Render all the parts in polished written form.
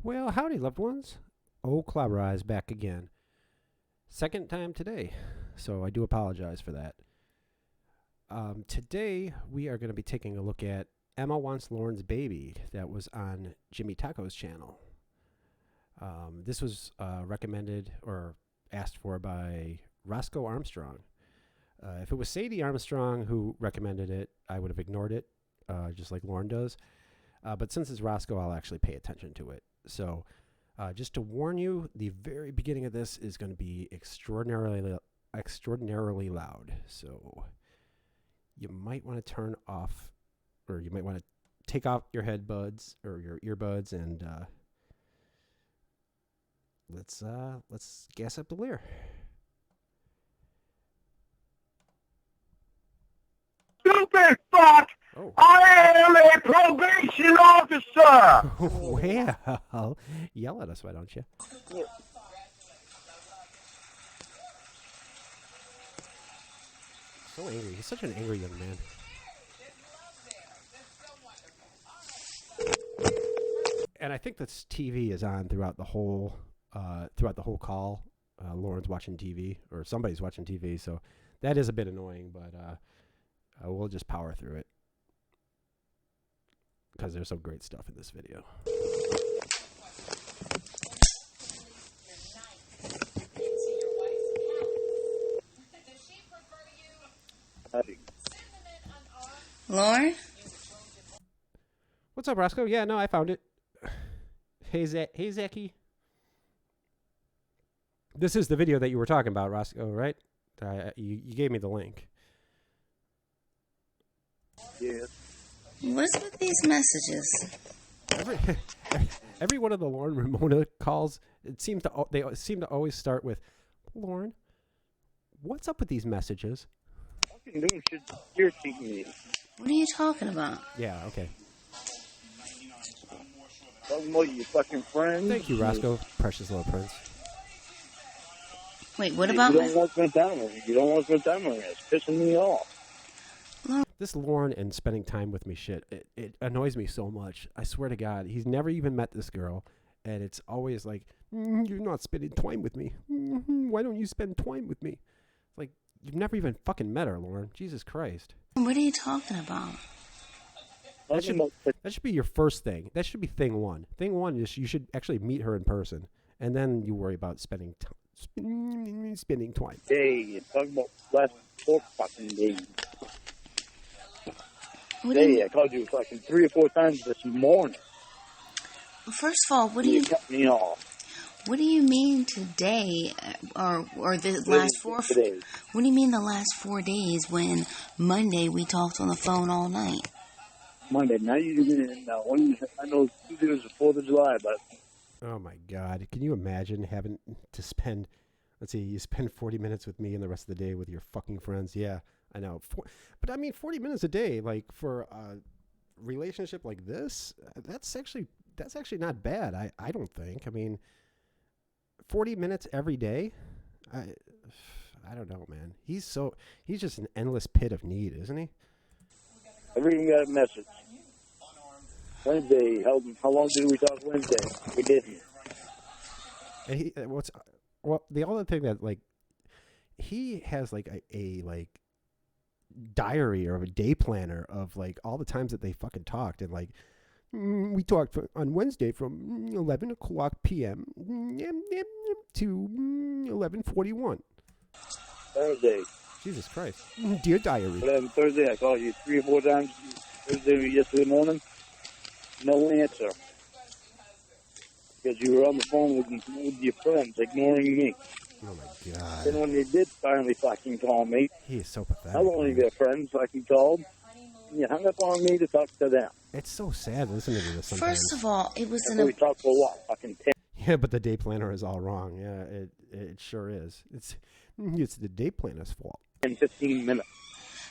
Well, howdy, loved ones. Old Clobber is back again. Second time today, so I do apologize for that. Today, we are going to be taking a look at Emma Wants Lorne's Baby that was on Jimmy Taco's channel. This was recommended or asked for by Roscoe Armstrong. If it was Sadie Armstrong who recommended it, I would have ignored it, just like Lorne does. But since it's Roscoe, I'll actually pay attention to it. So just to warn you, the very beginning of this is going to be extraordinarily loud. So you might want to turn off, or you might want to take off your headbuds or your earbuds, and let's gas up the Lear. Stupid fuck! Oh. I am a probation officer! Well, yell at us, why don't you? Yeah. So angry. He's such an angry young man. And I think this TV is on throughout the whole call. Lauren's watching TV, or somebody's watching TV, so that is a bit annoying, but we'll just power through it because there's some great stuff in this video. Lorne? What's up, Roscoe? Yeah, no, I found it. Hey, Zachy. This is the video that you were talking about, Roscoe, right? You gave me the link. Yes. What's with these messages? Every one of the Lorne Ramona calls, they seem to always start with, Lorne, what's up with these messages? Fucking doing shit irritating me. What are you talking about? Yeah, okay. Talking about your fucking friends. Thank you, Roscoe, precious little prince. Wait, what about You don't want to spend time with me. You don't want to spend time with me. It's pissing me off. This Lorne and spending time with me shit, it annoys me so much. I swear to God, he's never even met this girl, and it's always like, you're not spending time with me. Why don't you spend time with me? Like, you've never even fucking met her, Lorne. Jesus Christ. What are you talking about? That should be your first thing. That should be thing one. Thing one is you should actually meet her in person, and then you worry about spending time. Hey, you're talking about last 4 fucking days. Hey, I called you fucking 3 or 4 times this morning. First of all, what do you cut me off? What do you mean today, or the last 4? Today. What do you mean the last 4 days? When Monday we talked on the phone all night. Monday, now you're doing it now. I know Tuesday was the 4th of July, but Oh my God. Can you imagine having to spend, let's see, you spend 40 minutes with me and the rest of the day with your fucking friends? Yeah, I know. But I mean, 40 minutes a day, like for a relationship like this, that's actually not bad. I don't think. I mean, 40 minutes every day. I don't know, man. He's just an endless pit of need, isn't he? everything got a message. Wednesday, how long did we talk Wednesday? We didn't. And the other thing that, like, he has like a like diary or a day planner of like all the times that they fucking talked, and like we talked on Wednesday from 11 o'clock p.m. to 11:41. Thursday. Jesus Christ. Dear diary. Whatever, Thursday, I called you 3 or 4 times. Thursday, yesterday morning, no answer. Because you were on the phone with your friends, ignoring me. Oh my God. Then when they did finally fucking call me, He is so pathetic. I only their friends fucking called. You hung up on me to talk to them. It's so sad listening to this sometimes. First of all, it was We talked for what? Fucking 10. Yeah, but the day planner is all wrong. Yeah, it sure is. It's the day planner's fault. 15 minutes.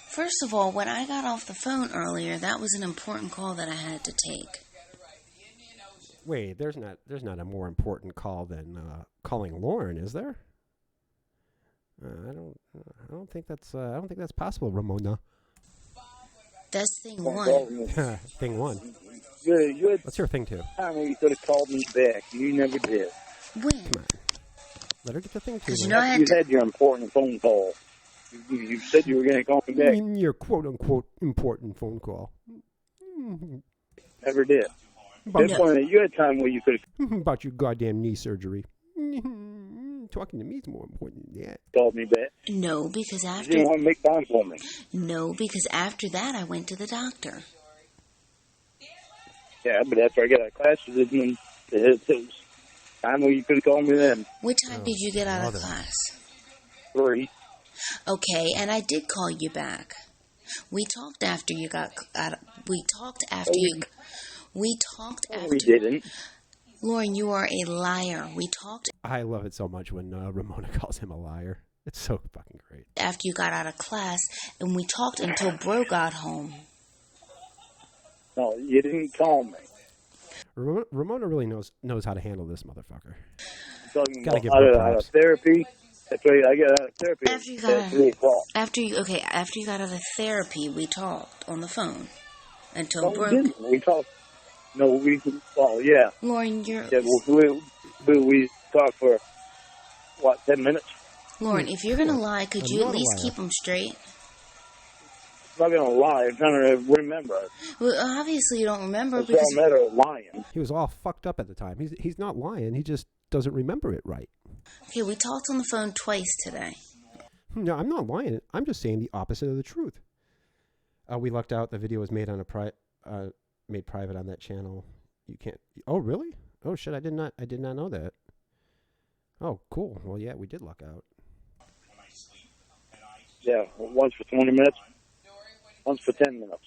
First of all, when I got off the phone earlier, that was an important call that I had to take. Wait, there's not a more important call than calling Lorne, is there? I don't think that's possible, Ramona. That's thing one. Thing one. You had What's your thing, too? time when you could have called me back. You never did. When? Come on. Let her get the thing, too. 'Cause you man. know I had You to... had your important phone call. You said you were going to call me back. Your quote-unquote important phone call. Never did. About, That point, you had time where you could have about your goddamn knee surgery. Talking to me is more important than that. called me back. No, because You after... didn't want to make time for me. No, because after that, I went to the doctor. Yeah, but after I got out of class, it was time where you could have called me then. What time did you get out of brother. class? 3. Okay, and I did call you back. We talked after you got out. We talked after you. We talked after. We didn't. Lauren, you are a liar. We talked I love it so much when Ramona calls him a liar. It's so fucking great. after you got out of class, and we talked until Bro got home. No, you didn't call me. Ramona really knows how to handle this motherfucker. Talking Gotta about give her out props. of therapy. That's right. I got out of therapy After you at got 3 o'clock. after you got out of therapy, we talked on the phone until No, we Bro. didn't. We talked. No, yeah. Lauren, you're Yeah, we talked for, 10 minutes? Lauren. If you're gonna lie, could I'm you at not a least liar. keep them straight? I'm not going to lie. I'm trying to remember. Well, obviously you don't remember It's because all a matter of lying. He was all fucked up at the time. He's not lying. He just doesn't remember it right. okay, we talked on the phone twice today. No, I'm not lying. I'm just saying the opposite of the truth. We lucked out. The video was made on made private on that channel. You can't. Oh, really? Oh shit! I did not know that. Oh, cool. Well, yeah, we did luck out. Yeah, once for 20 minutes, once for 10 minutes.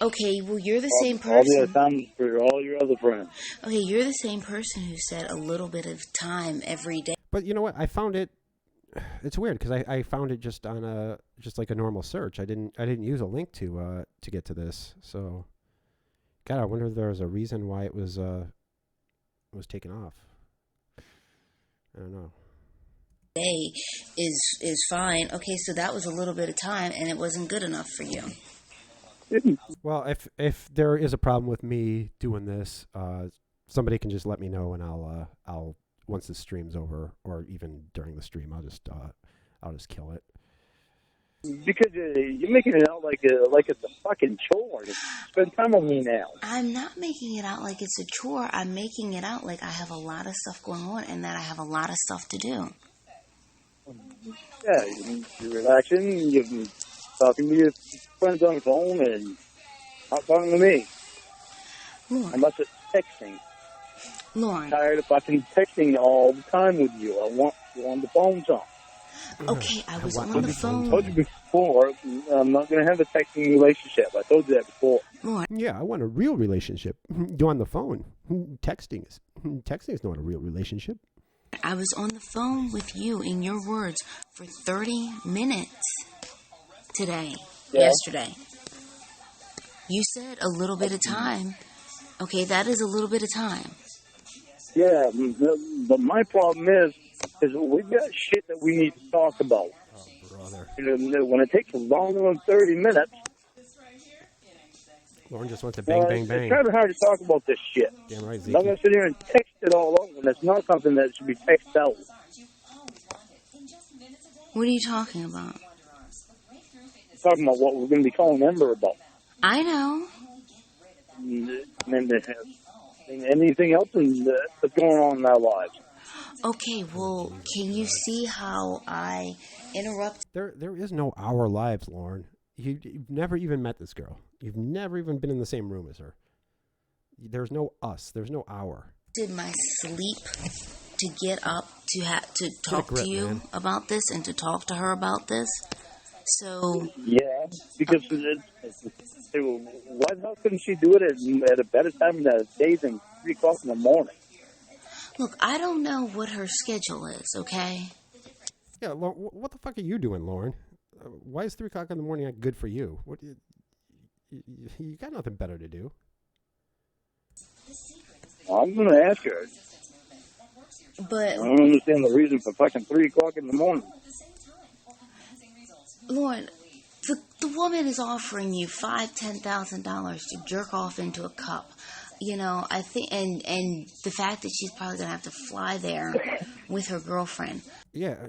Okay, well you're the same All the other person. time for all your other friends. Okay, you're the same person who said a little bit of time every day. But you know what? I found it. It's weird because I found it just on just like a normal search. I didn't use a link to get to this. So, God, I wonder if there was a reason why it was taken off. I don't know. Day is fine. Okay, so that was a little bit of time, and it wasn't good enough for you. Well, if there is a problem with me doing this, somebody can just let me know, and I'll once the stream's over, or even during the stream, I'll just kill it. Because you're making it out like it's a fucking chore. Spend time with me now. I'm not making it out like it's a chore. I'm making it out like I have a lot of stuff going on, and that I have a lot of stuff to do. Yeah, you're relaxing. You're talking to your friends on the phone and not talking to me. Lauren, Unless it's texting. Lauren. I'm tired of fucking texting all the time with you. I want you on the phone some. Okay, I was What- on the I phone. told you before, I'm not going to have a texting relationship. I told you that before. Lauren, Yeah, I want a real relationship. You on the phone? Texting is not a real relationship. I was on the phone with you, in your words, for 30 minutes today, yesterday. You said a little bit of time. Okay, that is a little bit of time. Yeah, but my problem is we've got shit that we need to talk about. Oh, brother. When it takes longer than 30 minutes, Lauren just wants to bang, bang, bang. it's kind of hard to talk about this shit. Damn right, I'm not going Zeke. to sit here and text it all out when it's not something that should be texted out. What are you talking about? I'm talking about what we're going to be calling Ember about. I know. And anything else that's going on in our lives. Okay, well, can you see how I interrupt? There is no our lives, Lauren. You've never even met this girl. You've never even been in the same room as her. There's no us. There's no our. Did my sleep to get up to talk grip, to you man. about this and to talk to her about this? So Yeah, because why the hell couldn't she do it at a better time in the day than 3 o'clock in the morning? look, I don't know what her schedule is. Okay. Yeah, what the fuck are you doing, Lauren? Why is 3 o'clock in the morning not good for you? What you got nothing better to do. Well, I'm going to ask her. But I don't understand the reason for fucking 3 o'clock in the morning. Lauren, the The woman is offering you $10,000 to jerk off into a cup. You know, I think, and the fact that she's probably gonna have to fly there with her girlfriend. Yeah,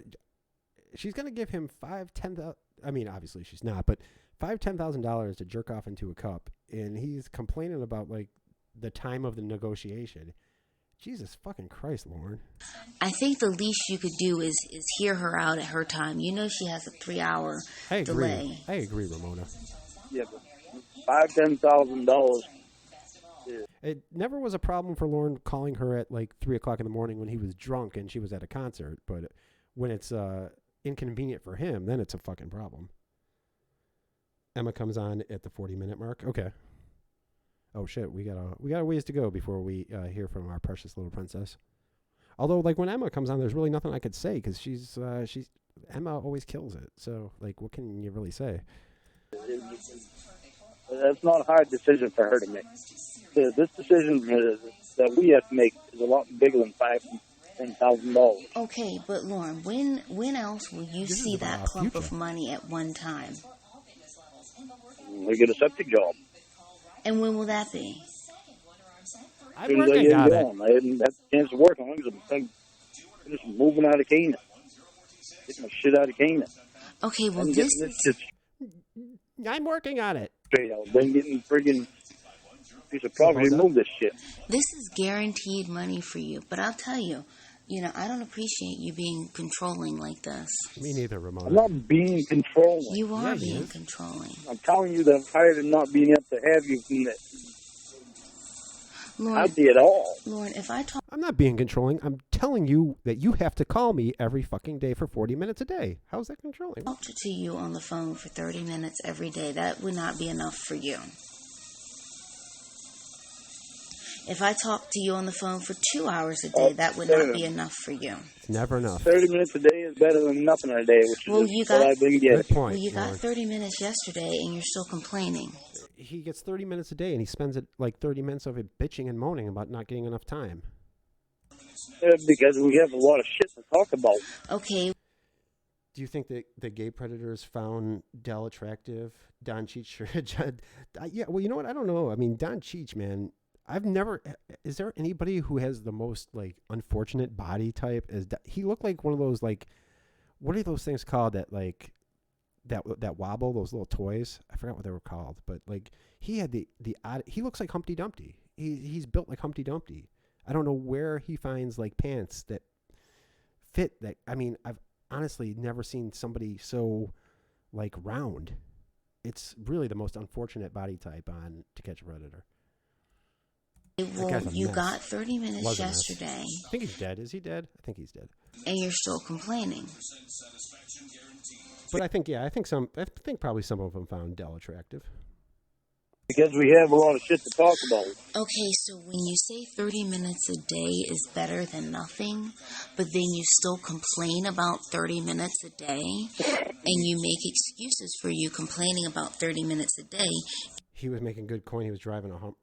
she's gonna give him $10,000. I mean, obviously she's not, but $10,000 to jerk off into a cup, and he's complaining about like the time of the negotiation. Jesus fucking Christ, Lorne. I think the least you could do is hear her out at her time. You know she has a 3-hour delay. I agree, Ramona. Yeah, but $10,000. It never was a problem for Lorne calling her at like 3 o'clock in the morning when he was drunk and she was at a concert. But when it's inconvenient for him, then it's a fucking problem. Emma comes on at the 40-minute mark. Okay. Oh shit, we got a ways to go before we hear from our precious little princess. Although, like when Emma comes on, there's really nothing I could say because she's Emma always kills it. So, like, what can you really say? That's not a hard decision for her to make. This decision that we have to make is a lot bigger than $10,000. Okay, but Lorne, when else will you see that clump of money at one time? We get a septic job. And when will that be? I'm working on it. I hadn't had a chance to work on it because I'm just moving out of Canaan. Getting my shit out of Canaan. Okay, well, I'm working on it. Straight out. Then getting friggin' piece of property to move this shit. This is guaranteed money for you. But I'll tell you, I don't appreciate you being controlling like this. Me neither, Ramona. I'm not being controlling. You are being controlling. I'm telling you that I'm tired of not being able to have you from that. Lorne, I did all. Lorne, if I talk... I'm not being controlling. I'm telling you that you have to call me every fucking day for 40 minutes a day. How's that controlling? Talk to you on the phone for 30 minutes every day. That would not be enough for you. If I talk to you on the phone for 2 hours a day, that would not be enough for you. It's never enough. 30 minutes a day is better than nothing a day, which is what I've been getting. Good point. Well, you got 30 minutes yesterday, and you're still complaining. He gets 30 minutes a day, and he spends it like 30 minutes of it bitching and moaning about not getting enough time. Because we have a lot of shit to talk about. Okay. Do you think that the gay predators found Del attractive? Don Cheech? Yeah, well, you know what? I don't know. I mean, Don Cheech, man, is there anybody who has the most like unfortunate body type? He looked like one of those like, what are those things called that like, that wobble, those little toys? I forgot what they were called, but like he had he looks like Humpty Dumpty. He's built like Humpty Dumpty. I don't know where he finds like pants that fit that. I mean, I've honestly never seen somebody so like round. It's really the most unfortunate body type on To Catch a Predator. Well, you got 30 minutes yesterday. I think he's dead. Is he dead? I think he's dead. And you're still complaining. But I think probably some of them found Del attractive. Because we have a lot of shit to talk about. Okay, so when you say 30 minutes a day is better than nothing, but then you still complain about 30 minutes a day, and you make excuses for you complaining about 30 minutes a day. He was making good coin. He was driving a Hummer.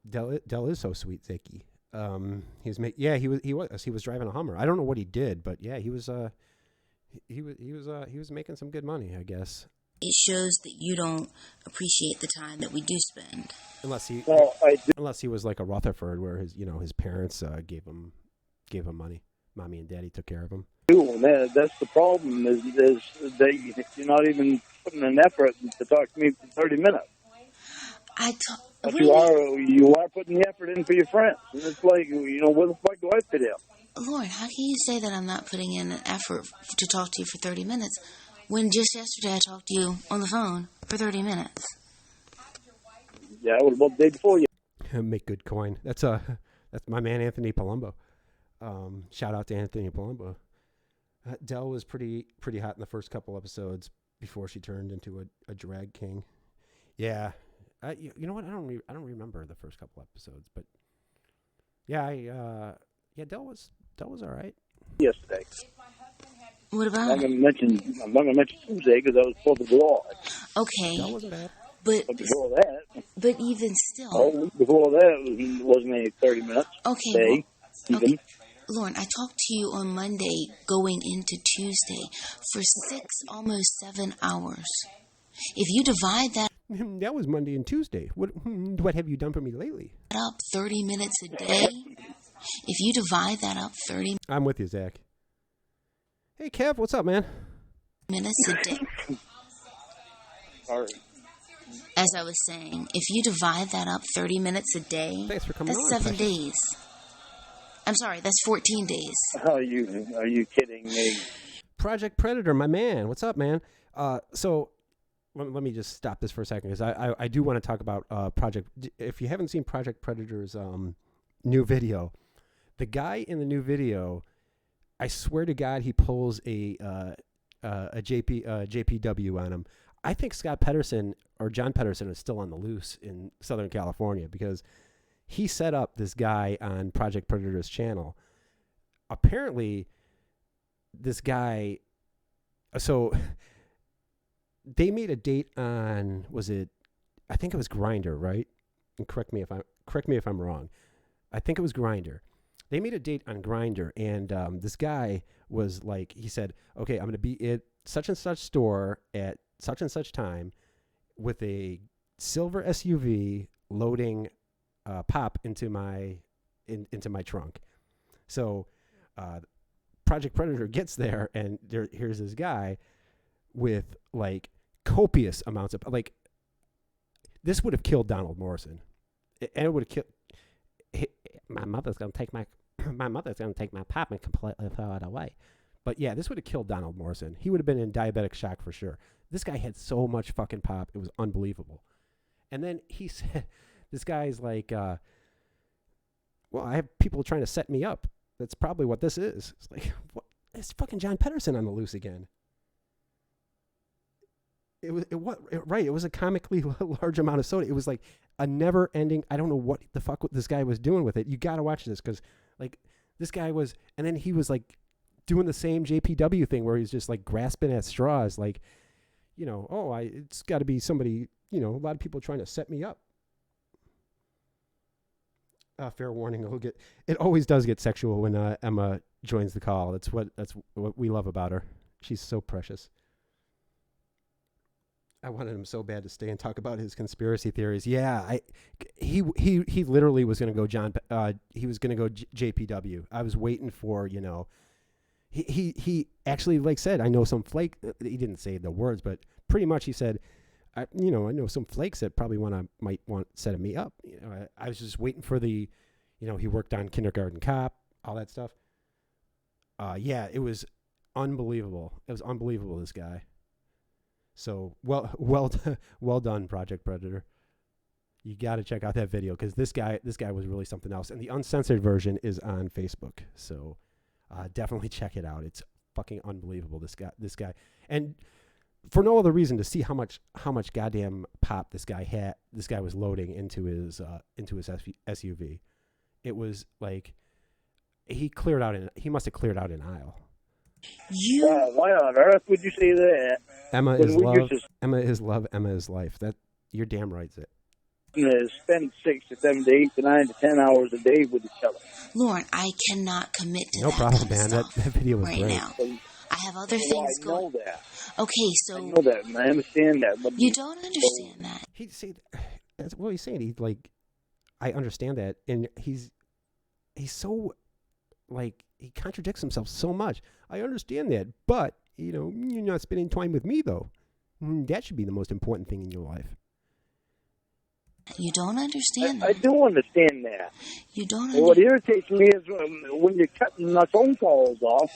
Del is so sweet, Zaki. He was driving a Hummer. I don't know what he did, but yeah, he was making some good money, I guess. It shows that you don't appreciate the time that we do spend. Unless he was like a Rutherford, where his parents gave him money. Mommy and Daddy took care of him. That's the problem is that you're not even putting an effort to talk to me for 30 minutes. But you are putting the effort in for your friends. And it's like, where the fuck do I fit in? Lord, how can you say that I'm not putting in an effort to talk to you for 30 minutes when just yesterday I talked to you on the phone for 30 minutes? Yeah, it was about the day before you. Make good coin. That's my man Anthony Palumbo. Shout out to Anthony Palumbo. Del was pretty hot in the first couple episodes before she turned into a drag king. Yeah. You know what? I don't remember the first couple episodes, but yeah, Del was all right. Yesterday. What about? I'm not gonna mention Tuesday because I was 4th of July. Okay. Del wasn't bad. But before that. But even still. Before that, it wasn't any 30 minutes. Okay. Okay. Lorne, I talked to you on Monday going into Tuesday for 6, almost 7 hours. If you divide that That was Monday and Tuesday. What have you done for me lately? up 30 minutes a day, if you divide that up 30 I'm with you, Zach. Hey, Kev, what's up, man? minutes a day, Sorry. as I was saying, if you divide that up 30 minutes a day, Thanks for coming that's on, 7 Precious. days. I'm sorry, that's 14 days. Are you kidding me? Project Predator, my man. What's up, man? So let me just stop this for a second because I do want to talk about Project. If you haven't seen Project Predator's new video, the guy in the new video, I swear to God, he pulls a JPW on him. I think Scott Pedersen or John Pedersen is still on the loose in Southern California because he set up this guy on Project Predator's channel. Apparently, this guy, so they made a date on, I think it was Grindr, right? And correct me if I'm wrong. I think it was Grindr. They made a date on Grindr, and this guy was like, he said, okay, I'm going to be at such and such store at such and such time with a silver SUV loading pop into my trunk. So Project Predator gets there, and here's this guy with like copious amounts of, like, this would have killed Donald Morrison, and it would have killed. My mother's gonna take my pop and completely throw it away. But yeah, this would have killed Donald Morrison. He would have been in diabetic shock for sure. This guy had so much fucking pop, it was unbelievable. And then he said, this guy's like, well, I have people trying to set me up. That's probably what this is. It's like, what? It's fucking John Pedersen on the loose again. It was a comically large amount of soda. It was like a never ending. I don't know what the fuck this guy was doing with it. You got to watch this because like this guy was, and then he was like doing the same JPW thing where he's just like grasping at straws. Like, you know, it's got to be somebody, you know, a lot of people trying to set me up. Fair warning, it always does get sexual when Emma joins the call. That's what we love about her. She's so precious. I wanted him so bad to stay and talk about his conspiracy theories. Yeah, he literally was going to go he was going to go JPW. I was waiting for, you know, he actually like said, I know some flake. He didn't say the words, but pretty much he said, I know some flakes that probably might want setting me up. You know, I was just waiting for the, you know, he worked on Kindergarten Cop, all that stuff. Yeah, it was unbelievable. It was unbelievable, this guy. So well done, Project Predator. You got to check out that video because this guy was really something else. And the uncensored version is on Facebook, so definitely check it out. It's fucking unbelievable. This guy, and for no other reason to see how much goddamn pop this guy was loading into his SUV. It was like he must have cleared out an aisle. Why on earth would you say that? Emma is love. Emma is love. Emma is life. That you're damn right, Zit. Spend 6 to 7 to 8 to 9 to 10 hours a day with each other. Lorne, I cannot commit to no that problem, kind of man. stuff That video was right great. now. I have other things going. I know that. Okay, so I know that, and I understand that. But you don't understand that. That's what he's saying. He's like, I understand that, and he's so like he contradicts himself so much. I understand that, but you know, you're not spending time with me though. That should be the most important thing in your life. You don't understand that. I do understand that. You don't. What irritates me is when you're cutting my phone calls off.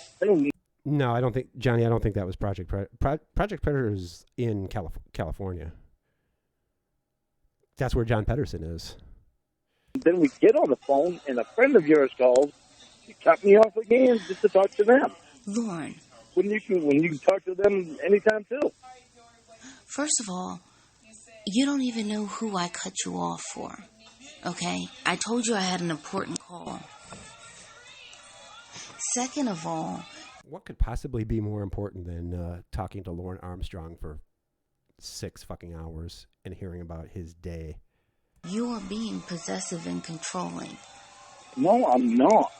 No, I don't think, Johnny. I don't think that was Project Predator. Project Predator is in California. That's where John Pedersen is. Then we get on the phone, and a friend of yours calls. You cut me off again just to talk to them. Lorne. When you can talk to them anytime too. First of all, you don't even know who I cut you off for. Okay? I told you I had an important call. Second of all, what could possibly be more important than talking to Roscoe Armstrong for 6 fucking hours and hearing about his day? You are being possessive and controlling. No, I'm not.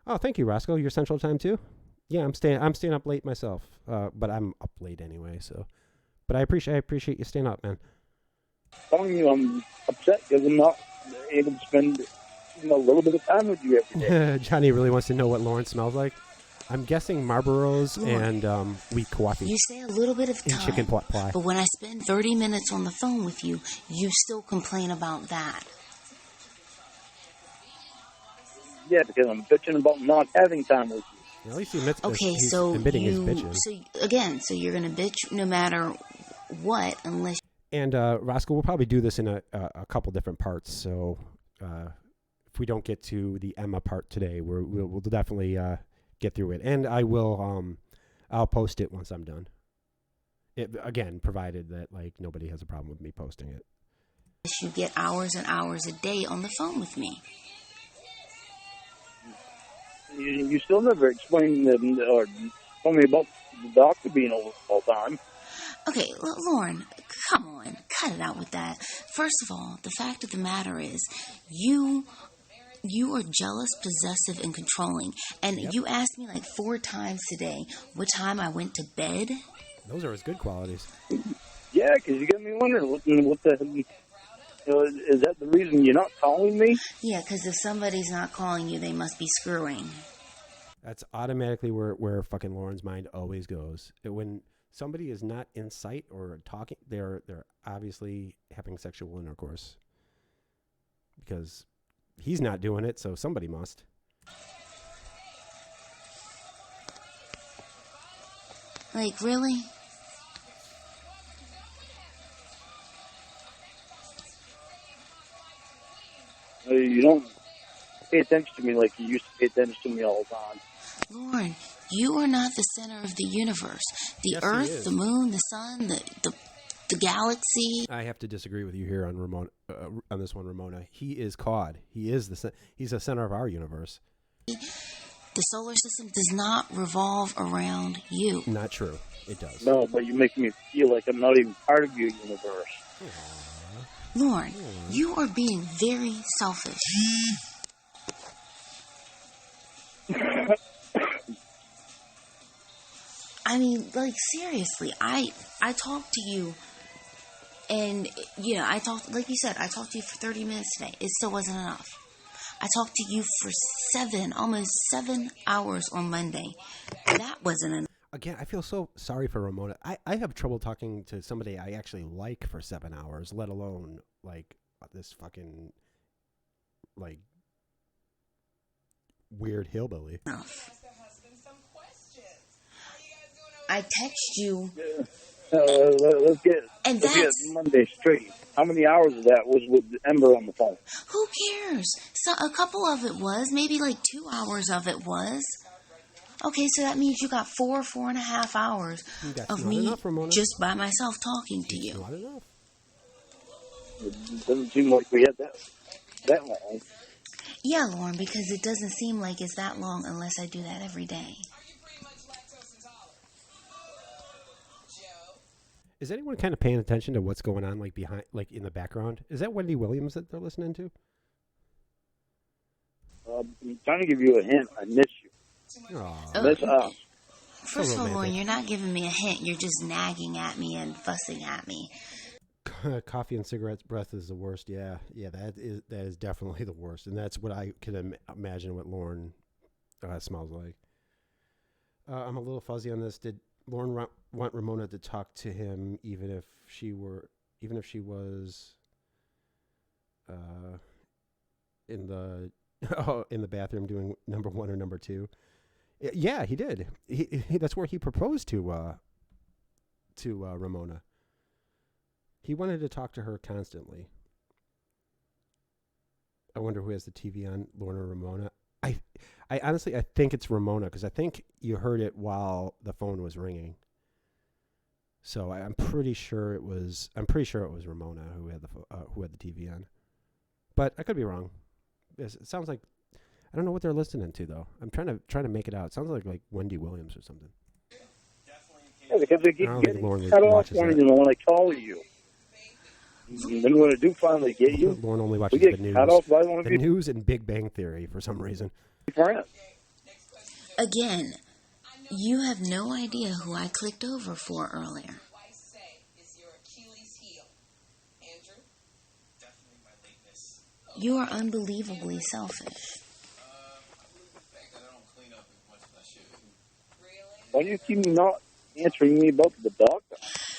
Oh, thank you, Roscoe. Your Central Time too? Yeah, I'm staying up late myself, but I'm up late anyway, so But I appreciate you staying up, man. Telling you, I'm upset because I'm not able to spend a little bit of time with you every day. Johnny really wants to know what Lorne smells like. I'm guessing Marlboros and wheat coffee. You say a little bit of time, and chicken pot pie. But when I spend 30 minutes on the phone with you, you still complain about that. Yeah, because I'm bitching about not having time with you. At least he admits he's so admitting his bitches. So you're going to bitch no matter what, unless... And Roscoe, we'll probably do this in a couple different parts. So if we don't get to the Emmuh part today, we'll definitely get through it. And I will, I'll post it once I'm done. Again, provided that like nobody has a problem with me posting it. You get hours and hours a day on the phone with me. You still never explained or told me about the doctor being over all the time. Okay, Lorne, come on. Cut it out with that. First of all, the fact of the matter is, you are jealous, possessive, and controlling. And you asked me like 4 times today what time I went to bed. Those are his good qualities. Yeah, because you got me wondering what the... is that the reason you're not calling me? Yeah, because if somebody's not calling you, they must be screwing. That's automatically where fucking Lauren's mind always goes. When somebody is not in sight or talking, they're obviously having sexual intercourse. Because he's not doing it, so somebody must. Like, really? You don't pay attention to me like you used to pay attention to me all the time. Lorne, you are not the center of the universe. The Earth, the moon, the sun, the galaxy. I have to disagree with you here on Ramona, on this one, Ramona. He is Cawd. He's the center of our universe. The solar system does not revolve around you. Not true. It does. No, but you make me feel like I'm not even part of your universe. Lorne, you are being very selfish. I mean, like, seriously, I talked to you, and, I talked, like you said, I talked to you for 30 minutes today. It still wasn't enough. I talked to you for almost 7 hours on Monday. That wasn't enough. Again, I feel so sorry for Ramona. I have trouble talking to somebody I actually like for 7 hours, let alone, like, this fucking, like, weird hillbilly. I text you. Let's get Monday straight. How many hours of that was with Ember on the phone? Who cares? So a couple of it was. Maybe like 2 hours of it was. Okay, so that means you got 4.5 hours of me just by myself talking to you. Not enough. It doesn't seem like we had that long. Yeah, Lorne, because it doesn't seem like it's that long unless I do that every day. Is anyone kind of paying attention to what's going on, like behind, like in the background? Is that Wendy Williams that they're listening to? I'm trying to give you a hint. I miss you. Miss us. First of all, Lorne, you're not giving me a hint. You're just nagging at me and fussing at me. Coffee and cigarettes breath is the worst. Yeah, that is definitely the worst, and that's what I can imagine what Lorne smells like. I'm a little fuzzy on this. Did Lorne want Ramona to talk to him, even if she was in the bathroom doing number 1 or number 2? Yeah, he did. He that's where he proposed to Ramona. He wanted to talk to her constantly. I wonder who has the TV on, Lorne or Ramona. I honestly, I think it's Ramona, because I think you heard it while the phone was ringing. So I'm pretty sure it was Ramona who had the TV on. But I could be wrong. It sounds like, I don't know what they're listening to though. I'm trying to make it out. It sounds like Wendy Williams or something. Yeah, because they keep getting cut off when I call you. And then when I do finally get you, Lorne only watches the news. The news and Big Bang Theory for some reason. Again, you have no idea who I clicked over for earlier. You are unbelievably selfish. Why do you keep not answering me about the doctor?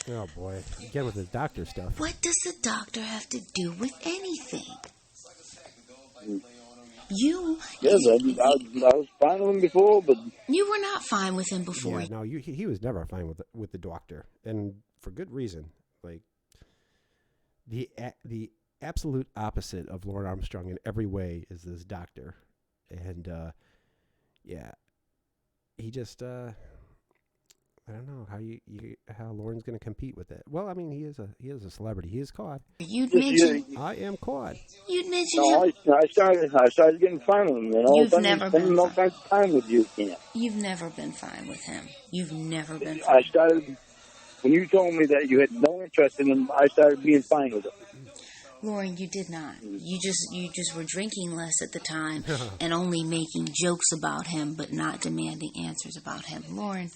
Oh, boy. Again with the doctor stuff. What does the doctor have to do with anything? You... Yes, I was fine with him before, but... You were not fine with him before. Yeah, no, he was never fine with the doctor. And for good reason. Like, the absolute opposite of Lorne Armstrong in every way is this doctor. And, yeah, he just... I don't know how Lorne's going to compete with it. Well, I mean, he is a celebrity. He is Cawd. You'd mentioned I am Cawd. You'd mentioned no, him. I started getting fine with him. And all You've never been no time with you, Ken. You've never been fine with him. You've never been fine. I started when you told me that you had no interest in him. I started being fine with him. Lauren, you did not. You just were drinking less at the time and only making jokes about him, but not demanding answers about him. Lauren.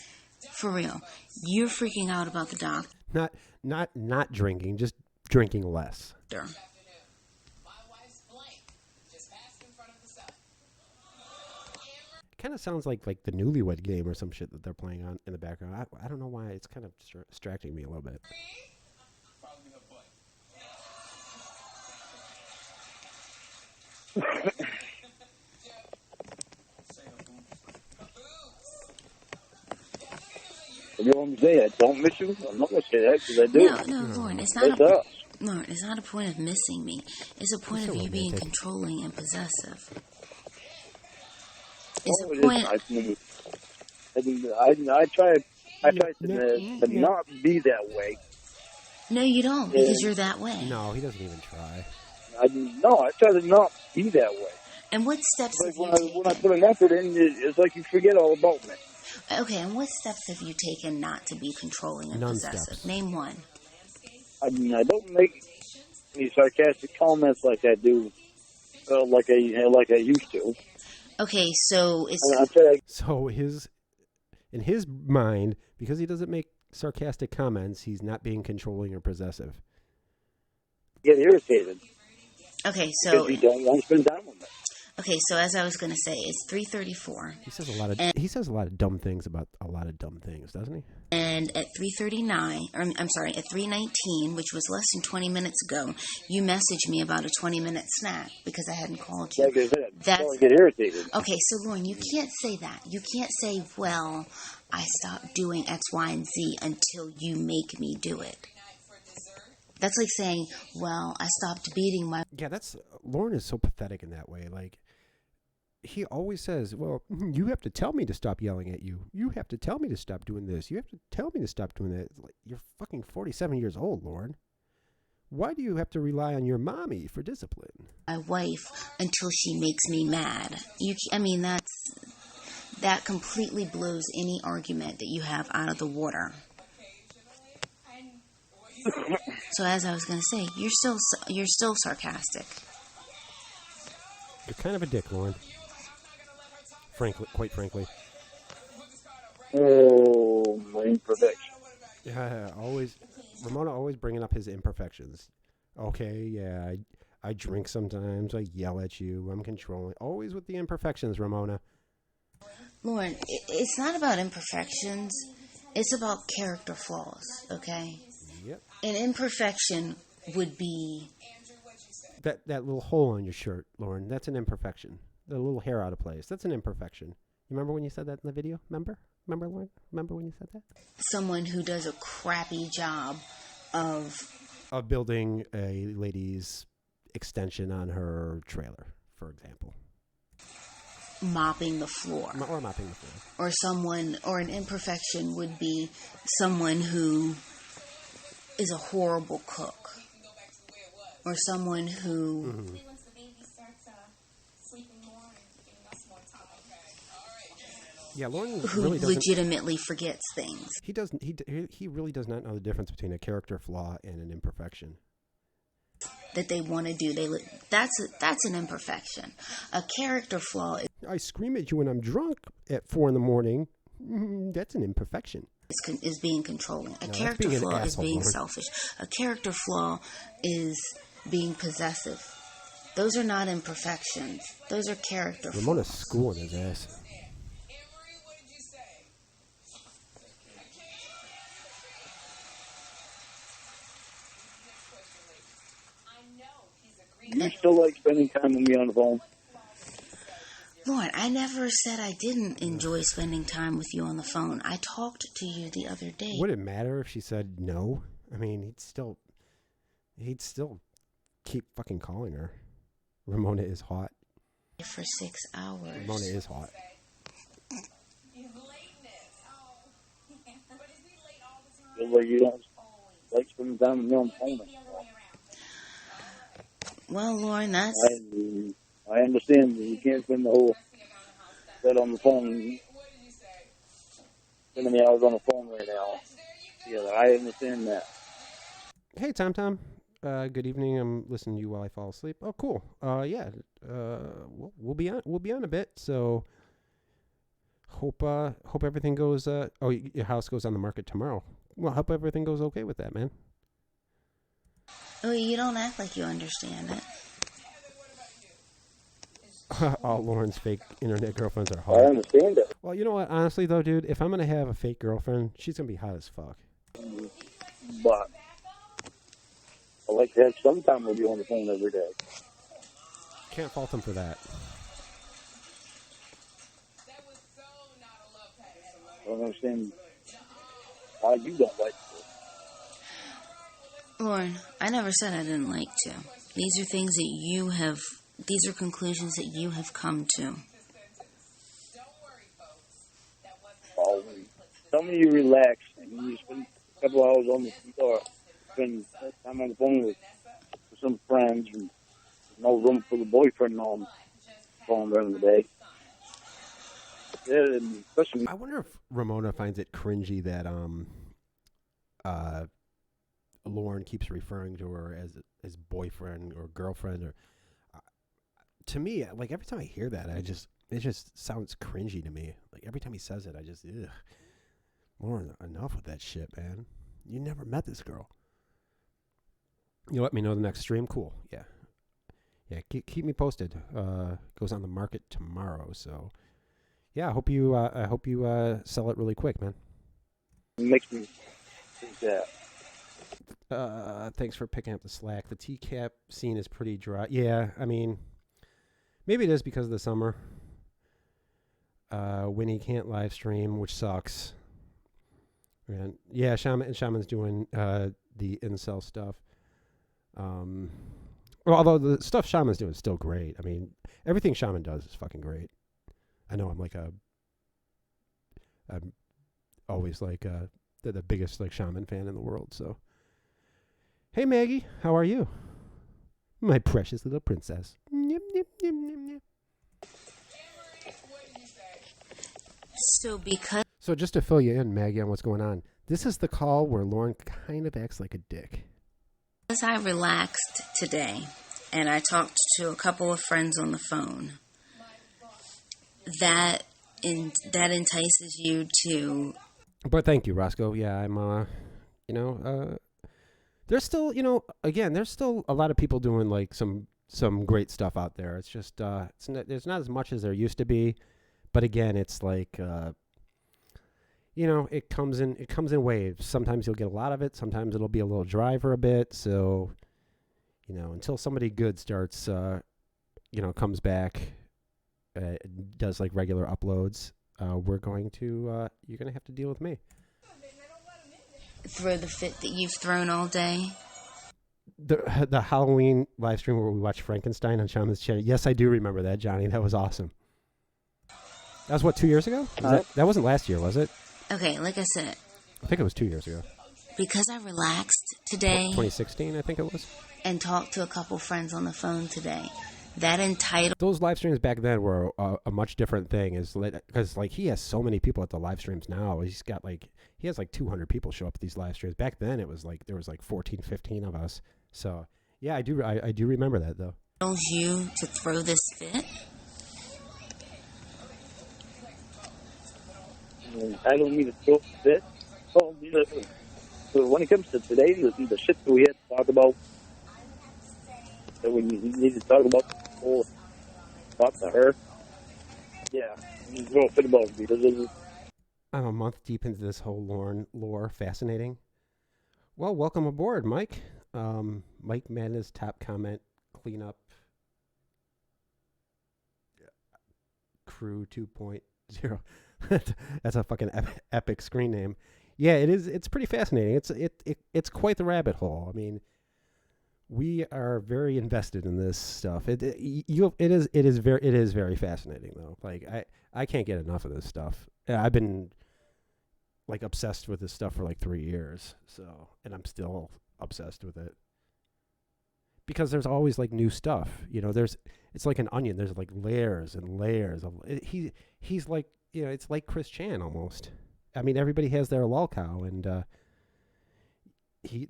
For real, you're freaking out about the doctor. Not drinking, just drinking less. Kind of sounds like the Newlywed Game or some shit that they're playing on in the background. I don't know why it's kind of distracting me a little bit. You know what I'm saying? I don't miss you. I'm not going to say that because I do. No, Lauren, it's not a point of missing me. It's a point of you being controlling and possessive. It's a point. I try to not be that way. No, you don't, because you're that way. No, he doesn't even try. I try to not be that way. And what steps have you taken? When I put an effort in, it's like you forget all about me. Okay, and what steps have you taken not to be controlling and possessive? Steps. Name one. I don't make any sarcastic comments like I do, like I used to. Okay, so it's... So in his mind, because he doesn't make sarcastic comments, he's not being controlling or possessive. Get irritated. Okay, so... Because you don't want to spend time with me. Okay, so as I was going to say, it's 3:34. He says a lot of dumb things about a lot of dumb things, doesn't he? And at 3:39, at 3:19, which was less than 20 minutes ago, you messaged me about a 20-minute snack because I hadn't called you. Like I said, I get irritated. Okay, so Lauren, you can't say that. You can't say, well, I stopped doing X, Y, and Z until you make me do it. That's like saying, well, I stopped beating my... Yeah, Lorne is so pathetic in that way. Like, he always says, well, you have to tell me to stop yelling at you. You have to tell me to stop doing this. You have to tell me to stop doing that. It's like, you're fucking 47 years old, Lorne. Why do you have to rely on your mommy for discipline? My wife until she makes me mad. That completely blows any argument that you have out of the water. So as I was going to say, you're still sarcastic. You're kind of a dick, Lorne. Quite frankly. Oh, my imperfection. Yeah, Ramona always bringing up his imperfections. Okay, yeah, I drink sometimes. I yell at you. I'm controlling. Always with the imperfections, Ramona. Lauren, it's not about imperfections. It's about character flaws, okay? Yep. An imperfection would be... That little hole on your shirt, Lauren, that's an imperfection. The little hair out of place, that's an imperfection. You remember when you said that in the video? Remember, Lauren? Remember when you said that? Someone who does a crappy job of building a lady's extension on her trailer, for example. Mopping the floor. Or mopping the floor. Or an imperfection would be someone who is a horrible cook. Or someone who... Mm-hmm. Yeah, Lorne who really legitimately forgets things. He doesn't. He really does not know the difference between a character flaw and an imperfection. That they want to do. That's an imperfection. A character flaw. I scream at you when I'm drunk at 4 a.m. That's an imperfection. Is being controlling. A character flaw is being selfish. A character flaw is being possessive. Those are not imperfections. Those are character Ramona's flaws. schooling his ass. You still like spending time with me on the phone? Lorne, I never said I didn't enjoy spending time with you on the phone. I talked to you the other day. Would it matter if she said no? I mean, he'd still keep fucking calling her. Ramona is hot. For 6 hours. Ramona is hot. Feel like you don't like spending time with me on the phone anymore. Well, Lorne, that's... I understand that you can't spend the whole set on the phone. Too many hours on the phone right now. Yeah, I understand that. Hey, Tom. Good evening. I'm listening to you while I fall asleep. Oh, cool. Yeah. We'll be on a bit. So hope everything goes. Your house goes on the market tomorrow. Well, hope everything goes okay with that, man. Oh, you don't act like you understand it. All Lauren's fake internet girlfriends are hot. I understand that. Well, you know what? Honestly, though, dude, if I'm gonna have a fake girlfriend, she's gonna be hot as fuck. But I like to have some time with you on the phone every day. Can't fault him for that. I don't understand why you don't like it. Lorne, I never said I didn't like to. These are things that you have... These are conclusions that you have come to. Oh, tell me you relax and you spend a couple hours on the or spend time on the phone with some friends and no room for the boyfriend on the phone during the day. Yeah, and especially I wonder if Ramona finds it cringy that Lorne keeps referring to her as boyfriend or girlfriend or. To me, like every time I hear that, it just sounds cringy to me. Like every time he says it, I just ugh. Lorne, enough with that shit, man. You never met this girl. You let me know the next stream. Cool. Yeah. Keep me posted. Goes on the market tomorrow. So, yeah. I hope you sell it really quick, man. it makes me think that. Thanks for picking up the slack. The TCAP scene is pretty dry. Yeah, I mean. Maybe it is because of the summer. When he can't live stream, which sucks. And yeah, Shaman's doing the incel stuff. Well, although the stuff Shaman's doing is still great. I mean, everything Shaman does is fucking great. I know I'm always like the biggest like Shaman fan in the world. So, hey Maggie, how are you? My precious little princess. So just to fill you in, Maggie, on what's going on, this is the call where Lorne kind of acts like a dick. Because I relaxed today, and I talked to a couple of friends on the phone, that entices you to... But thank you, Roscoe. Yeah, I'm, there's still, there's still a lot of people doing like some great stuff out there. It's just there's not as much as there used to be, but again, it's like it comes in waves. Sometimes you'll get a lot of it. Sometimes it'll be a little dry for a bit. So until somebody good starts, comes back, does like regular uploads, you're going to have to deal with me. Throw the fit that you've thrown all day. The Halloween live stream where we watched Frankenstein on Shaman's channel. Yes, I do remember that, Johnny. That was awesome. That was what, 2 years ago? That wasn't last year, was it? Okay, like I said. I think it was 2 years ago. Because I relaxed today. 2016, I think it was. And talked to a couple friends on the phone today. That entitled... Those live streams back then were a much different thing. Because like he has so many people at the live streams now. He has like 200 people show up at these live streams. Back then it was like there was like 14, 15 of us. So yeah, I do remember that though. Tells you to throw this fit? I don't mean to throw the fit. Well, when it comes to today, the shit that we had to talk about, So when you need to talk about the whole talk to her, yeah, it's real fit about it because I'm a month deep into this whole Lorne lore. Fascinating. Well, welcome aboard, Mike. Mike Madness top comment cleanup crew 2.0. That's a fucking epic screen name. Yeah, it is. It's pretty fascinating. It's quite the rabbit hole. I mean, we are very invested in this stuff. It is very fascinating though. Like I can't get enough of this stuff. I've been like obsessed with this stuff for like 3 years. So, and I'm still obsessed with it because there's always like new stuff. You know, it's like an onion. There's like layers and layers of. He's like, you know, it's like Chris Chan almost. I mean, everybody has their lolcow, and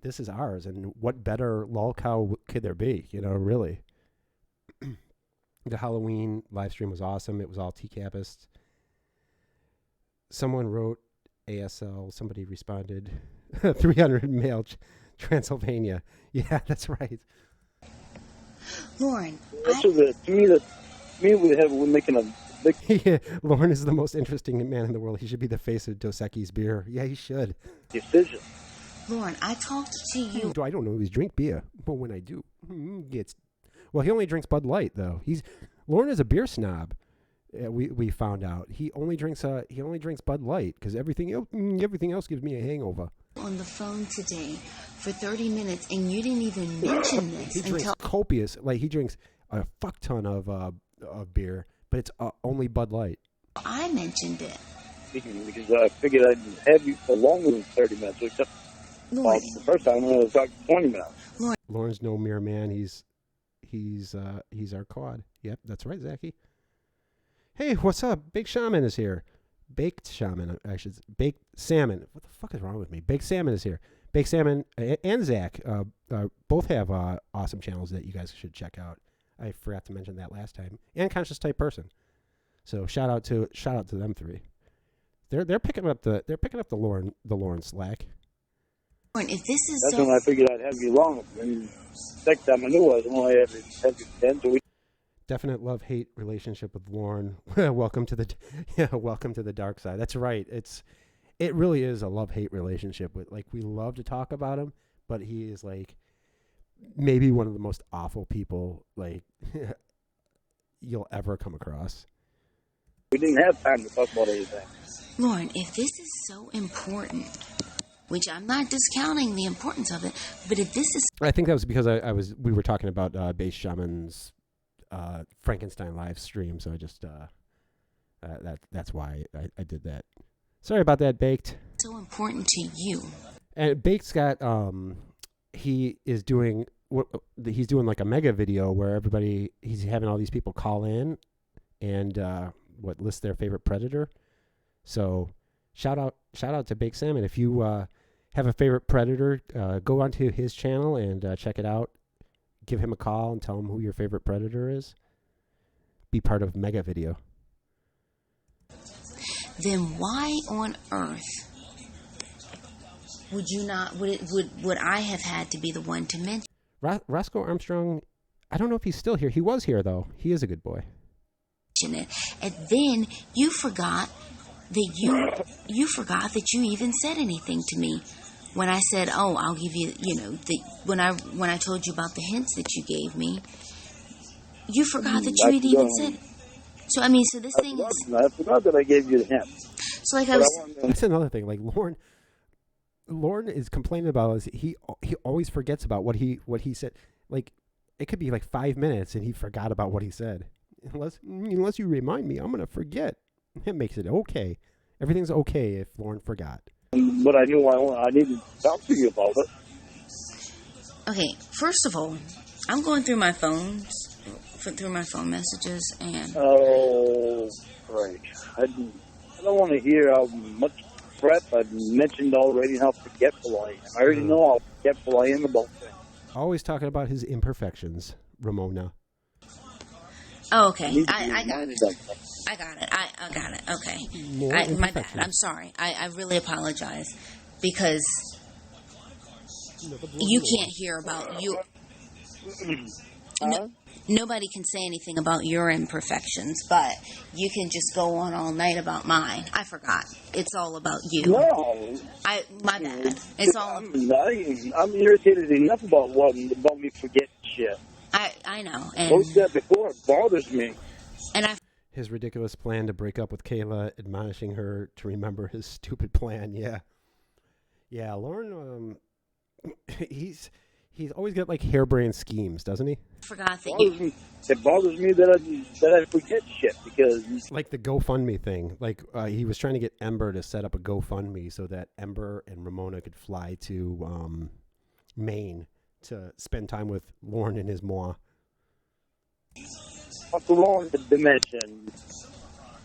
this is ours. And what better lolcow could there be? You know, really. The Halloween live stream was awesome. It was all TCAPist. Someone wrote ASL. Somebody responded, 300 mail Transylvania. Yeah, that's right. Lorne, to me, we're making a big. Yeah, Lorne is the most interesting man in the world. He should be the face of Dos Equis beer. Yeah, he should. Decision. Lorne, I talked to you. I don't always drink beer, but when I do, well, he only drinks Bud Light though. Lorne is a beer snob. We found out he only drinks Bud Light because everything else gives me a hangover. On the phone today for 30 minutes, and you didn't even mention this. He drinks copious, like he drinks a fuck ton of beer, but it's only Bud Light. I mentioned it because I figured I'd have you for longer than 30 minutes, except the first time I was talking 20 minutes. Lorne's no mere man. He's our Cawd. Yep, that's right, Zachy. Hey, what's up? Big Shaman is here. Baked Shaman, Baked Salmon. What the fuck is wrong with me? Baked Salmon is here. Baked Salmon and Zach both have awesome channels that you guys should check out. I forgot to mention that last time. And Conscious Type Person. So shout out to them three. They're picking up the Lorne slack. If this is that's when I figured I'd have you long. And next time I knew I was only have you 10, so we. Definite love-hate relationship with Lorne. welcome to the dark side. That's right. It really is a love-hate relationship with, like, we love to talk about him, but he is like maybe one of the most awful people like you'll ever come across. We didn't have time to talk about anything. Lorne, if this is so important, which I'm not discounting the importance of it, but if this is, I think that was because we were talking about Base Shaman's Frankenstein live stream, so I just that's why I did that. Sorry about that, Baked. So important to you. And Baked's got he's doing like a mega video where he's having all these people call in and list their favorite predator. So shout out to Baked Salmon. If you have a favorite predator, go onto his channel and check it out. Give him a call and tell him who your favorite predator is. Be part of mega video. Then why on earth would you not? Would I have had to be the one to mention Roscoe Armstrong? I don't know if he's still here. He was here though. He is a good boy. It, and then you forgot that you even said anything to me. When I said, "Oh, I'll give you," when I told you about the hints that you gave me, you forgot that you had even said it. So I mean, this thing is. I forgot that I gave you the hint. So like that's another thing. Like Lorne is complaining about is he always forgets about what he said. Like it could be like 5 minutes and he forgot about what he said. Unless you remind me, I'm gonna forget. It makes it okay. Everything's okay if Lorne forgot. But I knew I needed to talk to you about it. Okay, first of all, I'm going through my phone messages, and... Oh, right. I don't want to hear how much crap I've mentioned already and how forgetful I am. I already know how forgetful I am about things. Always talking about his imperfections, Ramona. Oh, okay. I got it. I got it. Okay. My bad. I'm sorry. I really apologize because you can't hear about you. Huh? Nobody can say anything about your imperfections, but you can just go on all night about mine. I forgot. It's all about you. No. My bad. It's all. I'm irritated enough about me forgetting shit. I know. I told you that before. It bothers me. And his ridiculous plan to break up with Kayla, admonishing her to remember his stupid plan. Yeah, Lorne. He's always got like harebrained schemes, doesn't he? Forgot that it bothers me that I forget shit because like the GoFundMe thing. Like he was trying to get Ember to set up a GoFundMe so that Ember and Ramona could fly to Maine to spend time with Lorne and his moi. Uncle Lorne had mentioned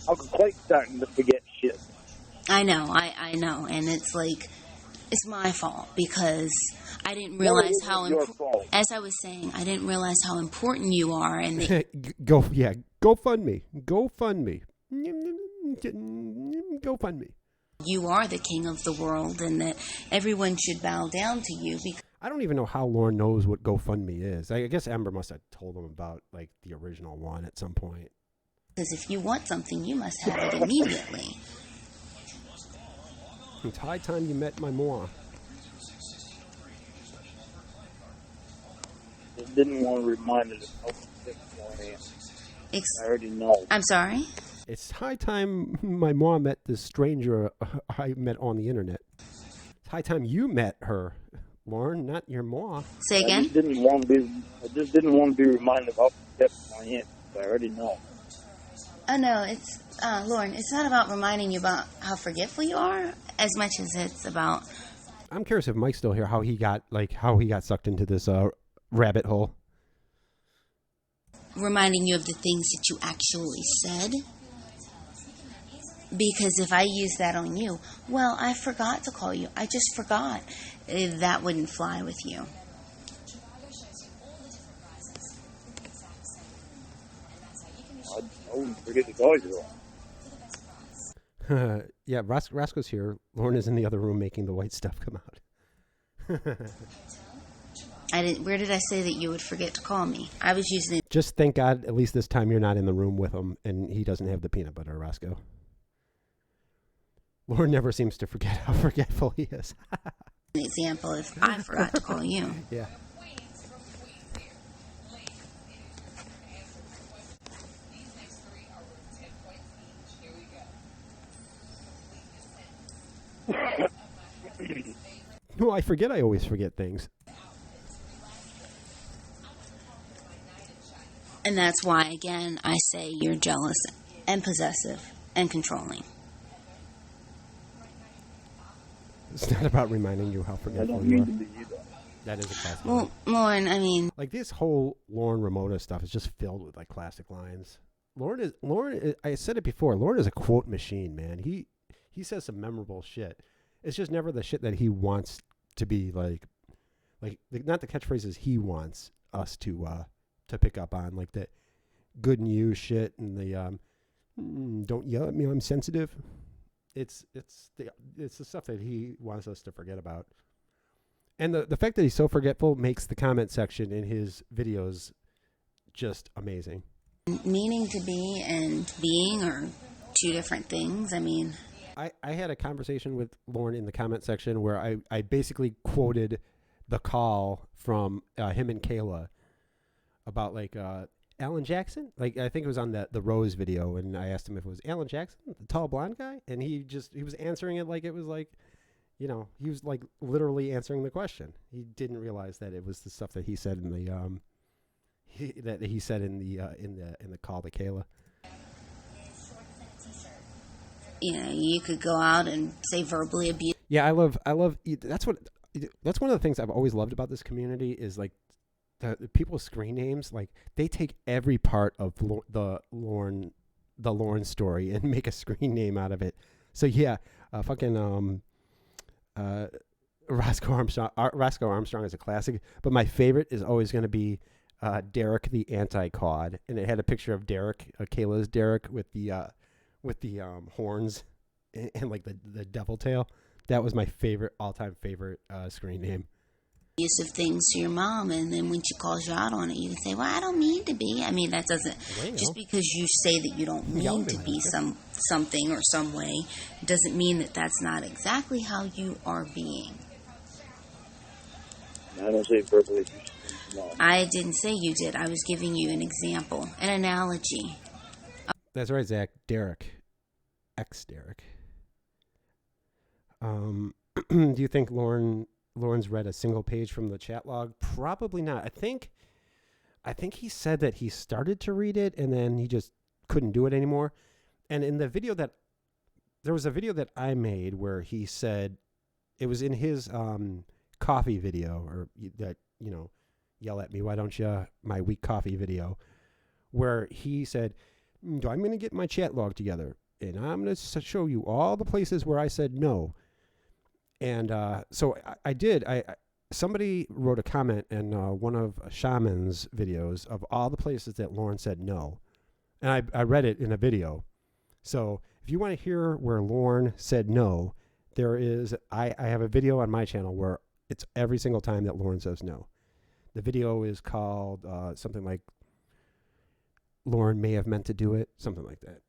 Uncle Clay's starting to forget shit. I know, I know, and it's like it's my fault because I didn't realize as I was saying, I didn't realize how important you are. And GoFundMe. You are the king of the world, and that everyone should bow down to you. Because I don't even know how Lorne knows what GoFundMe is. I guess Ember must have told him about like the original one at some point. Because if you want something, you must have it immediately. It's high time you met my moi. Just didn't want to remind it of I already know. I'm sorry? It's high time my mom met this stranger I met on the internet. It's high time you met her, Lorne, not your mom. Say again? I just didn't want to be reminded of my aunt. I already know. Oh no, it's Lorne. It's not about reminding you about how forgetful you are, as much as it's about. I'm curious if Mike's still here. How he got sucked into this rabbit hole. Reminding you of the things that you actually said. Because if I use that on you, well, I forgot to call you. I just forgot. That wouldn't fly with you. I wouldn't forget to call you. Yeah, Roscoe's here. Lorne is in the other room making the white stuff come out. Where did I say that you would forget to call me? I was using it. Just thank God, at least this time you're not in the room with him, and he doesn't have the peanut butter, Roscoe. Lorne never seems to forget how forgetful he is. An example if I forgot to call you. Yeah. No, I forget. I always forget things. And that's why, again, I say you're jealous and possessive and controlling. It's not about reminding you how forgetful you are. That is a classic line. Well, Lorne, I mean... Like, this whole Lorne Ramona stuff is just filled with, like, classic lines. Lorne is, I said it before, Lorne is a quote machine, man. He says some memorable shit. It's just never the shit that he wants to be, like not the catchphrases he wants us to pick up on, like the good news shit and the don't yell at me, I'm sensitive. It's the stuff that he wants us to forget about. And the fact that he's so forgetful makes the comment section in his videos just amazing. Meaning to be and being are two different things. I mean, I had a conversation with Lorne in the comment section where I basically quoted the call from him and Kayla about like Alan Jackson. Like, I think it was on the Rose video, and I asked him if it was Alan Jackson, the tall blonde guy, and he was answering it like it was like, you know, he was like literally answering the question. He didn't realize that it was the stuff that he said in the he said in the call to Kayla. You know, you could go out and say verbally abuse. Yeah, I love. That's one of the things I've always loved about this community is like the people's screen names. Like, they take every part of the Lorne story and make a screen name out of it. So yeah, Roscoe Armstrong is a classic, but my favorite is always going to be Derek the anti-Cawd, and it had a picture of Derek, Kayla's Derek with the horns and like the devil tail. That was my favorite, all-time favorite screen name. abusive things to your mom, and then when she calls you out on it, you can say, well, I don't mean to be. I mean, that doesn't, just because you say that you don't mean to be something or some way, doesn't mean that that's not exactly how you are being. I don't say verbally. No. I didn't say you did. I was giving you an example, an analogy. That's right, Zach. Derek. Ex-Derek. Do you think Lorne's read a single page from the chat log? Probably not. I think he said that he started to read it and then he just couldn't do it anymore. And in the video there was a video that I made where he said, it was in his coffee video, or that, yell at me, why don't you, my weak coffee video, where he said, I'm going to get my chat log together and I'm going to show you all the places where I said no. And so I did. Somebody wrote a comment in one of Shaman's videos of all the places that Lorne said no. And I read it in a video. So if you want to hear where Lorne said no, I have a video on my channel where it's every single time that Lorne says no. The video is called something like Lorne may have meant to do it, something like that.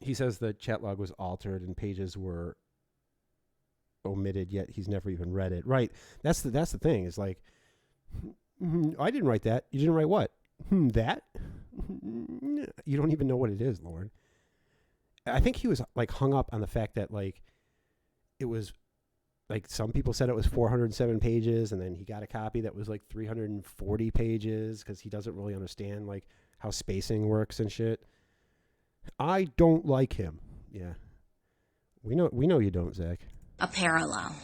He says the chat log was altered and pages were omitted, yet he's never even read it. Right. That's the thing. It's like, I didn't write that. You didn't write what? That? You don't even know what it is, Lorne. I think he was like hung up on the fact that like it was like some people said it was 407 pages, and then he got a copy that was like 340 pages because he doesn't really understand like how spacing works and shit. I don't like him. Yeah. We know you don't, Zach. A parallel.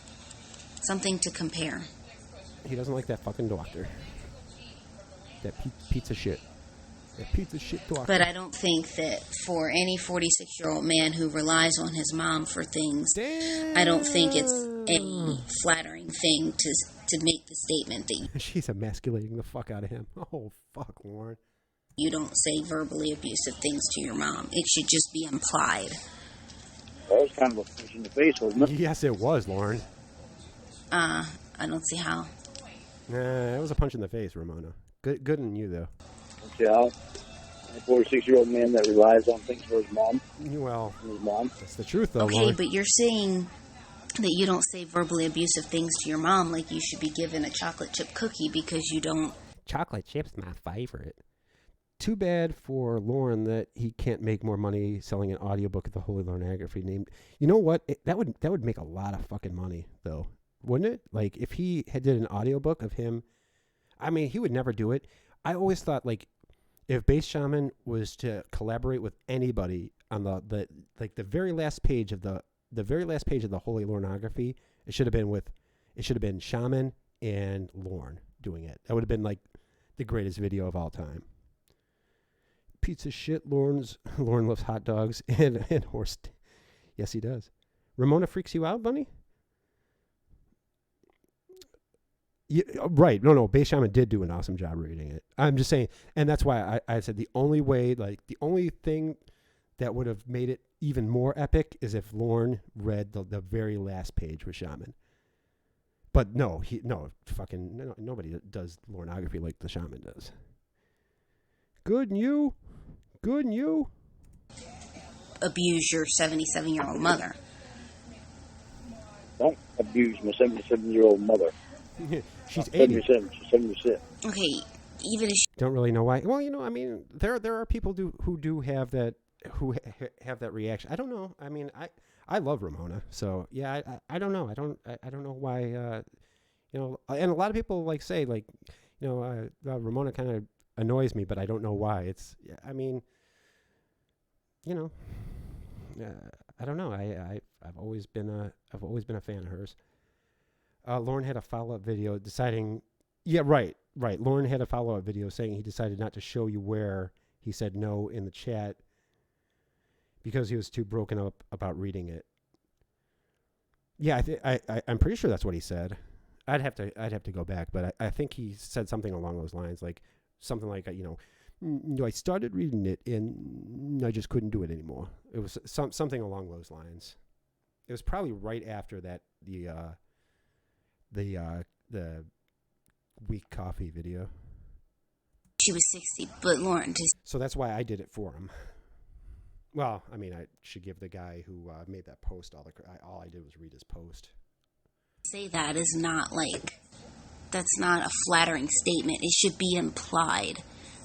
Something to compare. He doesn't like that fucking doctor. That pizza shit. That pizza shit doctor. But I don't think that for any 46-year-old man who relies on his mom for things, Damn. I don't think it's a flattering thing to make the statement that she's emasculating the fuck out of him. Oh, fuck, Lorne. You don't say verbally abusive things to your mom. It should just be implied. That was kind of a punch in the face, wasn't it? Yes, it was, Lorne. I don't see how. Nah, it was a punch in the face, Ramona. Good on you, though. See how? A 46-year-old man that relies on things for his mom. Well, his mom. That's the truth, though, Okay, Lorne. but you're saying that you don't say verbally abusive things to your mom, like you should be given a chocolate chip cookie because you don't. Chocolate chip's my favorite. Too bad for Lorne that he can't make more money selling an audiobook of the Holy Lornography named. You know what? That would make a lot of fucking money, though, wouldn't it? Like if he had did an audiobook of him, I mean, he would never do it. I always thought like if Bass Shaman was to collaborate with anybody on the very last page of the Holy Lornography, it should have been Shaman and Lorne doing it. That would have been like the greatest video of all time. Pizza shit. Lorne loves hot dogs and horse. Yes, he does. Ramona freaks you out, Bunny? Yeah, right. No. Bass Shaman did do an awesome job reading it. I'm just saying, and that's why I said the only thing that would have made it even more epic is if Lorne read the very last page with Shaman. But nobody does Lornography like the Shaman does. Good and you. Abuse your 77-year-old mother. Don't abuse my 77-year-old mother. She's 80. 77. She's 76. Okay, even if Don't really know why. Well, I mean, there are people who do have that have that reaction. I don't know. I mean, I love Ramona, so yeah. I don't know. I don't know why. And a lot of people like say like, Ramona kind of annoys me, but I don't know why. I mean, I don't know. I've always been a fan of hers. Lorne had a follow-up video deciding. Yeah, right. Lorne had a follow-up video saying he decided not to show you where he said no in the chat because he was too broken up about reading it. Yeah, I'm pretty sure that's what he said. I'd have to go back, but I think he said something along those lines, like something like I started reading it and I just couldn't do it anymore. It was something along those lines. It was probably right after that the the weak coffee video. She was 60, but Lorne just... So that's why I did it for him. Well, I mean, I should give the guy who made that post all I did was read his post. Say that is not like... That's not a flattering statement. It should be implied.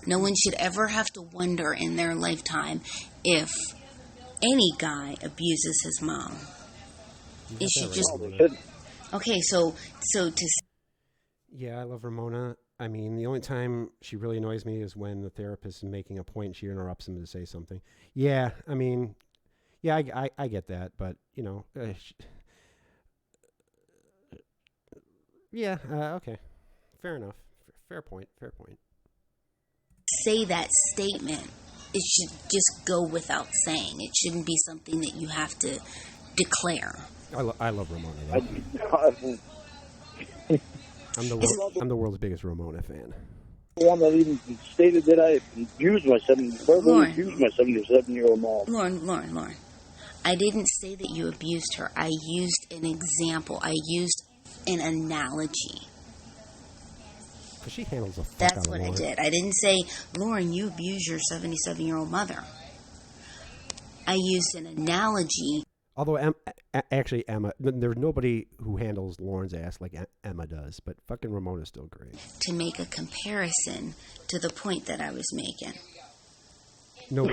No one should ever have to wonder in their lifetime if any guy abuses his mom. It should just... Okay, so to... Yeah, I love Ramona. I mean, the only time she really annoys me is when the therapist is making a point and she interrupts him to say something. Yeah, I mean, yeah, I get that, but, you know... yeah, okay. Fair enough. Fair point. Say that statement. It should just go without saying. It shouldn't be something that you have to declare. I love Ramona, though. I'm the world's biggest Ramona fan. The one that even stated that I abused my 77-year-old mom. Lorne. I didn't say that you abused her. I used an example. I used an analogy. Because she handles a fuck That's out of what Lorne. I did. I didn't say, Lorne, you abuse your 77-year-old mother. I used an analogy. Although, actually, Emma, there's nobody who handles Lorne's ass like Emma does, but fucking Ramona's still great. To make a comparison to the point that I was making. No,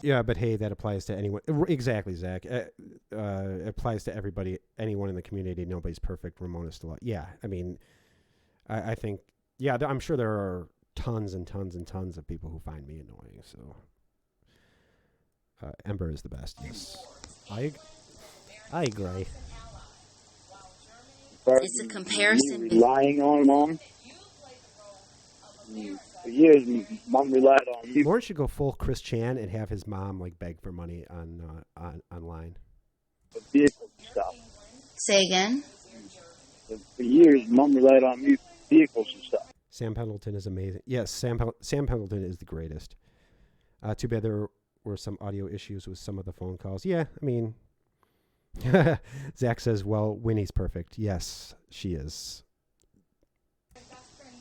yeah, but hey, that applies to anyone. Exactly, Zach. It applies to everybody, anyone in the community. Nobody's perfect. Ramona's still... Yeah, I mean, I think... Yeah, I'm sure there are tons and tons and tons of people who find me annoying, so... Ember is the best, yes. I agree. It's a comparison. Relying on Mom. For years, Mom relied on you. Lorne should go full Chris Chan and have his mom like beg for money online. For vehicle stuff. Say again? For years, Mom relied on me for vehicles and stuff. Sam Pendleton is amazing. Yes, Sam Pendleton is the greatest. Too bad there were some audio issues with some of the phone calls. Yeah, I mean... Zach says, well, Winnie's perfect. Yes, she is.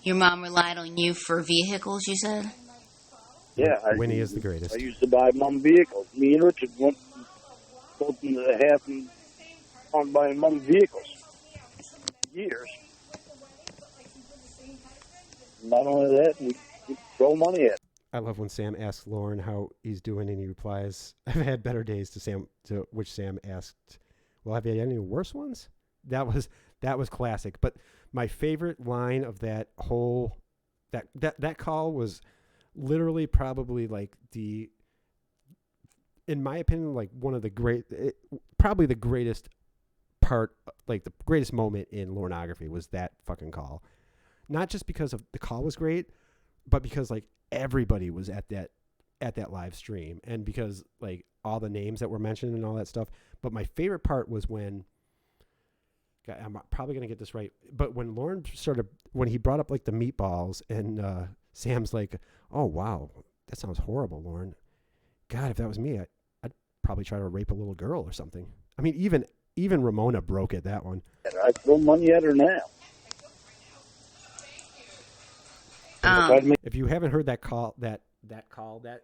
Your mom relied on you for vehicles, you said? Yeah. Winnie is the greatest. I used to buy Mom vehicles. Me and Richard went both into the half and on buying Mom vehicles. Years. Not only that, we throw money at it. I love when Sam asks Lorne how he's doing, and he replies, "I've had better days." To which Sam asked, "Well, have you had any worse ones?" That was classic. But my favorite line of that whole that call was literally probably like in my opinion, like one of the probably the greatest part, like the greatest moment in Lorneography was that fucking call. Not just because of the call was great, but because like everybody was at that live stream, and because like all the names that were mentioned and all that stuff. But my favorite part was when, I'm probably going to get this right, but when Lorne when he brought up like the meatballs, and Sam's like, "Oh wow, that sounds horrible, Lorne. God, if that was me, I'd probably try to rape a little girl or something." I mean, even Ramona broke at that one. I throw money at her now. If you haven't heard that call, that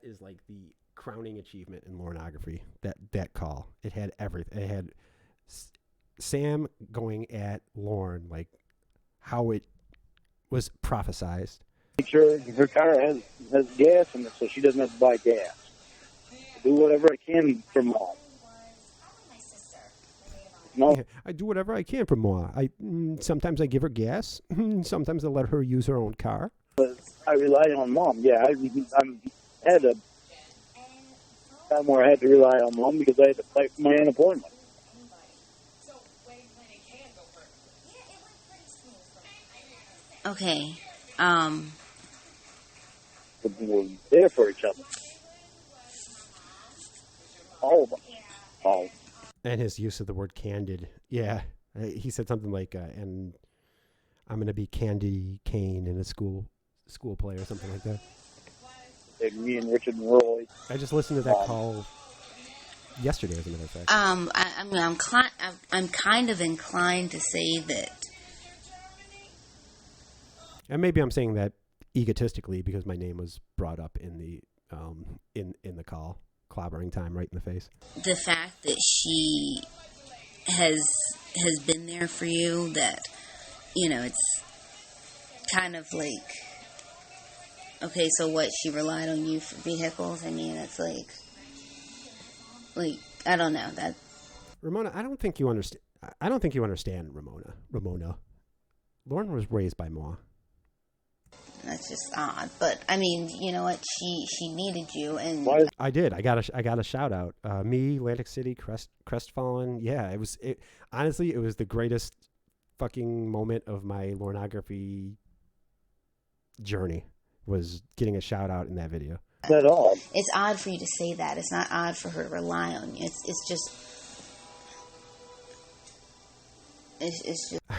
is like the crowning achievement in Lorneography. That call, it had everything. It had Sam going at Lorne like how it was prophesized. Make sure her car has gas in it, so she doesn't have to buy gas. I do whatever I can for Mom. No, yeah, I do whatever I can for Ma. Sometimes I give her gas. Sometimes I let her use her own car. But I rely on Mom. Yeah, I had a time where I had to rely on Mom because I had to fight for my unemployment. Okay. We're there for each other. All of us. All. And his use of the word candid. Yeah. He said something like, and I'm going to be Candy Kane in a school play or something like that. And me and Richard and Roy. I just listened to that call yesterday, as a matter of fact. I'm kind of inclined to say that And maybe I'm saying that egotistically because my name was brought up in the in the call, clobbering time right in the face. The fact that she has been there for you, that, you know, it's kind of like, okay, so what, she relied on you for vehicles? I mean, it's like, I don't know, that... Ramona, I don't think you understand Ramona. Lorne was raised by Ma. That's just odd, but I mean, you know what? She needed you, and I did. I got a shout out. Me, Atlantic City, Crestfallen. Yeah, honestly, it was the greatest fucking moment of my Lornography journey. Was getting a shout out in that video. At all. It's odd for you to say that. It's not odd for her to rely on you. It's just.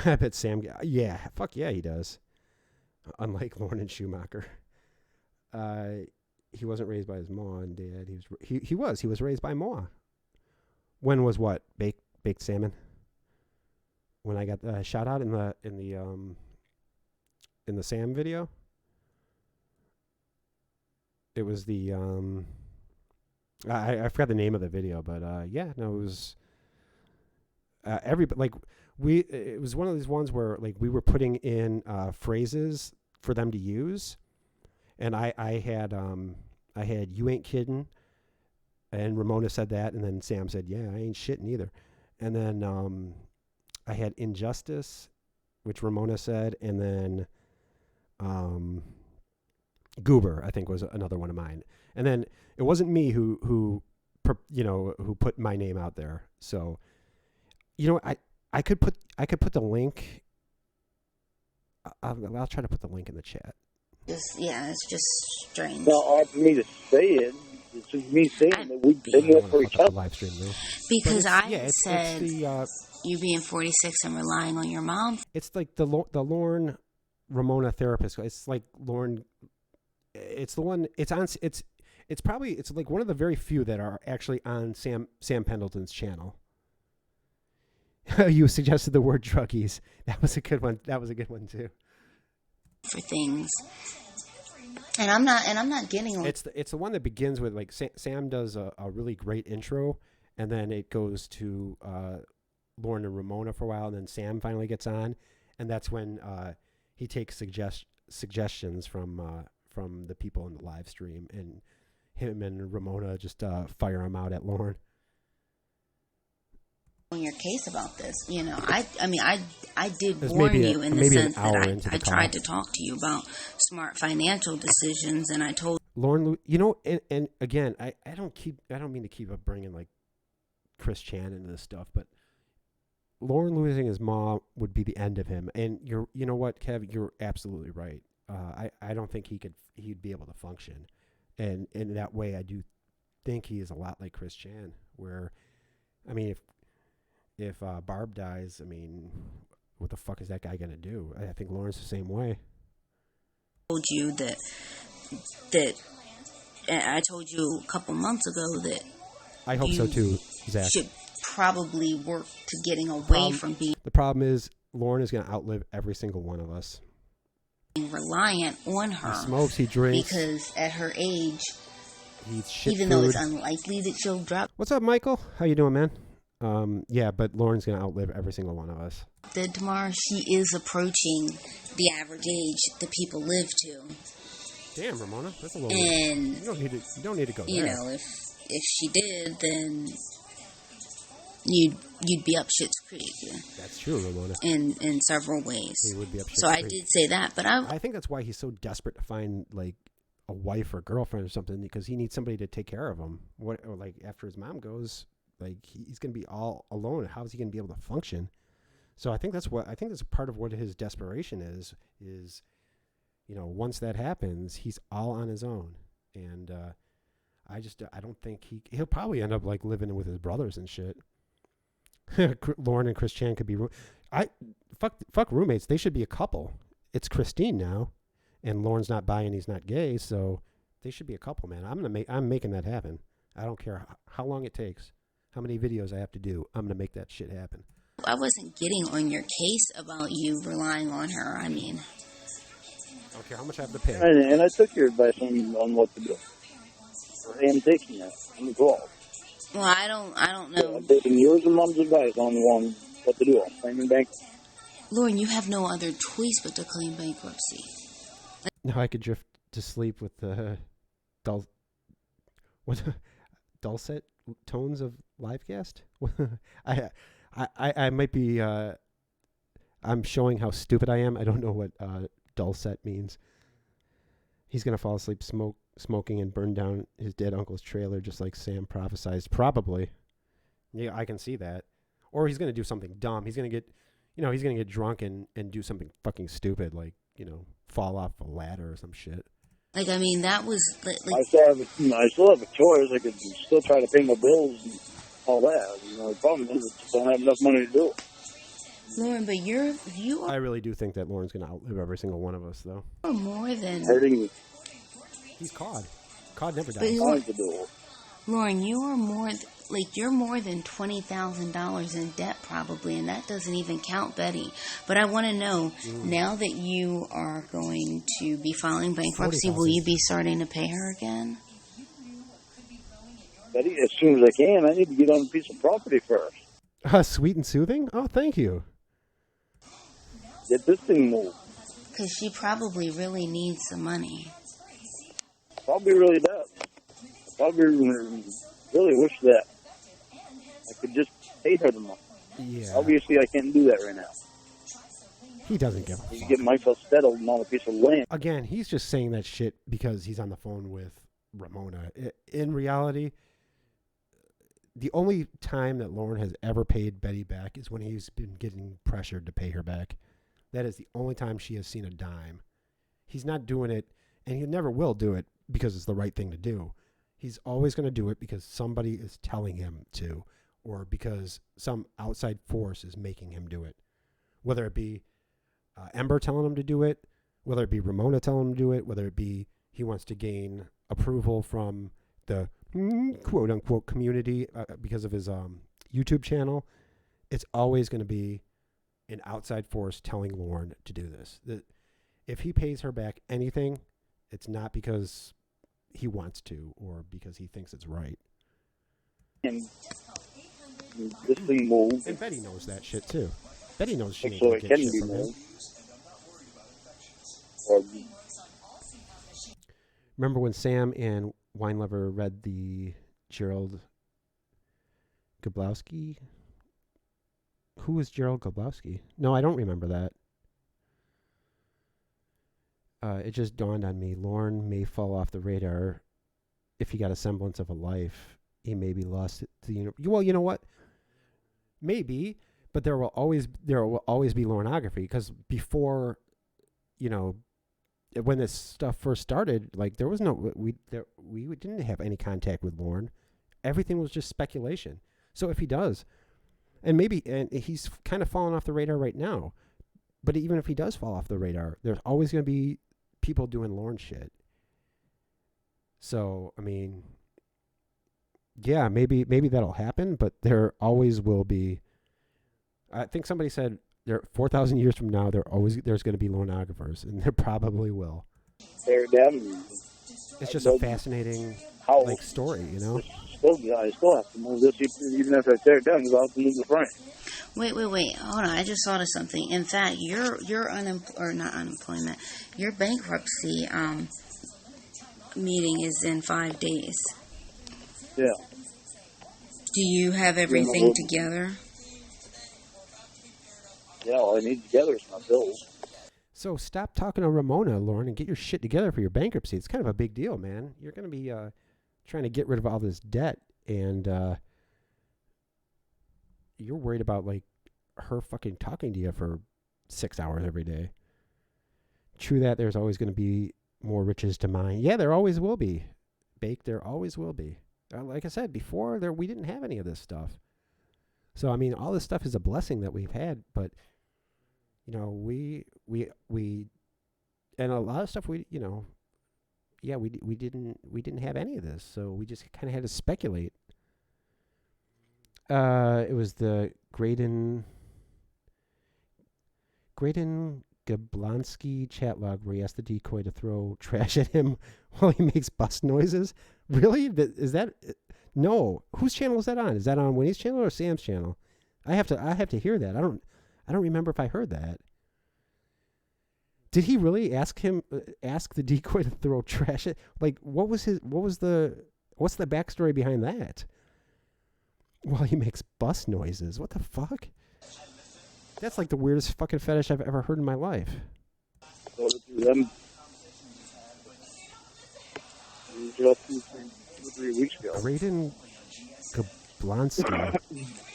I bet Sam. Yeah, fuck yeah, he does. Unlike Lorne and Schumacher, he wasn't raised by his ma and dad. He was raised by Ma. When was what baked salmon? When I got the shout out in the Sam video, it was the I forgot the name of the video, but yeah, no, it was it was one of these ones where like we were putting in phrases for them to use, and I had you ain't kidding, and Ramona said that, and then Sam said, yeah, I ain't shitting either, and then I had injustice, which Ramona said, and then Goober, I think, was another one of mine, and then it wasn't me who put my name out there, so you know I could put the link. I'll try to put the link in the chat. It's just strange. Well, hard for me to say it. It's just me saying that we've been there for each other. Live stream, though. Because said you being 46 and relying on your mom. It's like the Lorne Ramona therapist. It's like Lorne. It's the one. It's on. It's like one of the very few that are actually on Sam Pendleton's channel. You suggested the word druggies. That was a good one. That was a good one too. For things, and I'm not getting. It's the one that begins with like Sam does a really great intro, and then it goes to Lorne and Ramona for a while, and then Sam finally gets on, and that's when he takes suggestions from the people in the live stream, and him and Ramona just fire them out at Lorne. On your case about this, you know, I did warn you in the sense that I tried to talk to you about smart financial decisions, and I told Lorne, you know, and again, I don't mean to keep bringing like Chris Chan into this stuff, but Lorne losing his mom would be the end of him, and you know what, Kev, you're absolutely right. I don't think he'd be able to function, and in that way, I do think he is a lot like Chris Chan, where, I mean, if Barb dies, I mean, what the fuck is that guy gonna do? I think Lawrence the same way. I told you that I told you a couple months ago that I hope so too, Zach. Should probably work to getting away from being. The problem is Lorne is gonna outlive every single one of us. Reliant on her. He smokes, he drinks. Because at her age, he eats shit even food. though it's unlikely that she'll drop. What's up, Michael? How you doing, man? Yeah, but Lauren's gonna outlive every single one of us. That tomorrow she is approaching the average age that people live to. Damn, Ramona, that's a little. And weird. You don't need to go there. You know, if she did, then you'd be up shit's creek. Yeah. That's true, Ramona. In several ways. He would be up shit's creek. So I did say that, but I think that's why he's so desperate to find like a wife or girlfriend or something, because he needs somebody to take care of him. Or like after his mom goes. Like he's going to be all alone. How is he going to be able to function? So I think that's part of what his desperation is, you know, once that happens, he's all on his own. And I don't think he'll probably end up like living with his brothers and shit. Lorne and Chris Chan could be, fuck roommates. They should be a couple. It's Christine now, and Lorne's not bi and he's not gay. So they should be a couple, man. I'm making that happen. I don't care how long it takes. How many videos I have to do, I'm going to make that shit happen. I wasn't getting on your case about you relying on her. I mean, I don't care how much I have to pay. And I took your advice on what to do. I am taking it. I'm 12. Well, I don't know. I'm taking yours and Mom's advice on what to do. I'm claiming bankruptcy. Lorne, you have no other choice but to claim bankruptcy. Now I could drift to sleep with the dulcet tones of Livecast. I might be. I'm showing how stupid I am. I don't know what dulcet means. He's gonna fall asleep smoking and burn down his dead uncle's trailer, just like Sam prophesized. Probably. Yeah, I can see that. Or he's gonna do something dumb. He's gonna get, he's gonna get drunk and do something fucking stupid, like fall off a ladder or some shit. Like, I mean, that was like I still have a choice. I could still try to pay my bills and all that. The problem is I just don't have enough money to do it. Lorne, but you are. I really do think that Lauren's gonna outlive every single one of us, though. More than hurting. He's Cawd. Cawd never But dies. Lauren, you are you're more than $20,000 in debt probably, and that doesn't even count Betty. But I want to know, now that you are going to be filing bankruptcy, will you be starting to pay her again? Betty, as soon as I can. I need to get on a piece of property first. Sweet and soothing? Oh, thank you. Get this thing moved. Because she probably really needs some money. Probably really does. Probably really wish that I could just pay her the money. Yeah. Obviously, I can't do that right now. He doesn't give a fuck. He's getting myself settled on a piece of land. Again, he's just saying that shit because he's on the phone with Ramona. In reality, the only time that Lorne has ever paid Betty back is when he's been getting pressured to pay her back. That is the only time she has seen a dime. He's not doing it, and he never will do it because it's the right thing to do. He's always going to do it because somebody is telling him to, or because some outside force is making him do it. Whether it be Ember telling him to do it, whether it be Ramona telling him to do it, whether it be he wants to gain approval from the quote-unquote community because of his YouTube channel, it's always going to be an outside force telling Lorne to do this. If he pays her back anything, it's not because he wants to or because he thinks it's right. And this thing moves. And Betty knows that shit too. Betty knows she ain't So gonna it get can shit be from him. moved. Remember when Sam and Wine Lover read the Gerald Gablowski? Who was Gerald Gablowski? No, I don't remember that. It just dawned on me. Lorne may fall off the radar if he got a semblance of a life. He may be lost to the universe. Well, you know what? Maybe, but there will always be Lorneography, because before, when this stuff first started, like there was no we didn't have any contact with Lorne. Everything was just speculation. So if he does, and he's kind of falling off the radar right now, but even if he does fall off the radar, there's always going to be people doing Lorne shit. So I mean, yeah, maybe that'll happen, but there always will be. I think somebody said 4,000 years from now, there's going to be Lorneographers, and there probably will. It's just a fascinating story, I still have to move this, even after I tear it down, because I'll have to move the frame. Wait. Hold on. I just thought of something. In fact, your not unemployment, your bankruptcy meeting is in 5 days. Yeah. Do you have everything together? Yeah, all I need together is my bills. So stop talking to Ramona, Lorne, and get your shit together for your bankruptcy. It's kind of a big deal, man. You're going to be trying to get rid of all this debt, and you're worried about her fucking talking to you for 6 hours every day. True that there's always going to be more riches to mine. Yeah, there always will be. Bake, there always will be. Like I said before, we didn't have any of this stuff. So I mean, all this stuff is a blessing that we've had, but we and a lot of stuff we didn't have any of this, so we just kind of had to speculate. It was the Graydon Gablonsky chat log where he asked the decoy to throw trash at him while he makes bust noises. Really? Is that? No. Whose channel is that on? Is that on Winnie's channel or Sam's channel? I have to hear that. I don't remember if I heard that. Did he really ask the decoy to throw trash at? Like, what's the backstory behind that? While he makes bust noises. What the fuck? That's like the weirdest fucking fetish I've ever heard in my life. Them just 3 weeks ago. Raiden Gablonsky.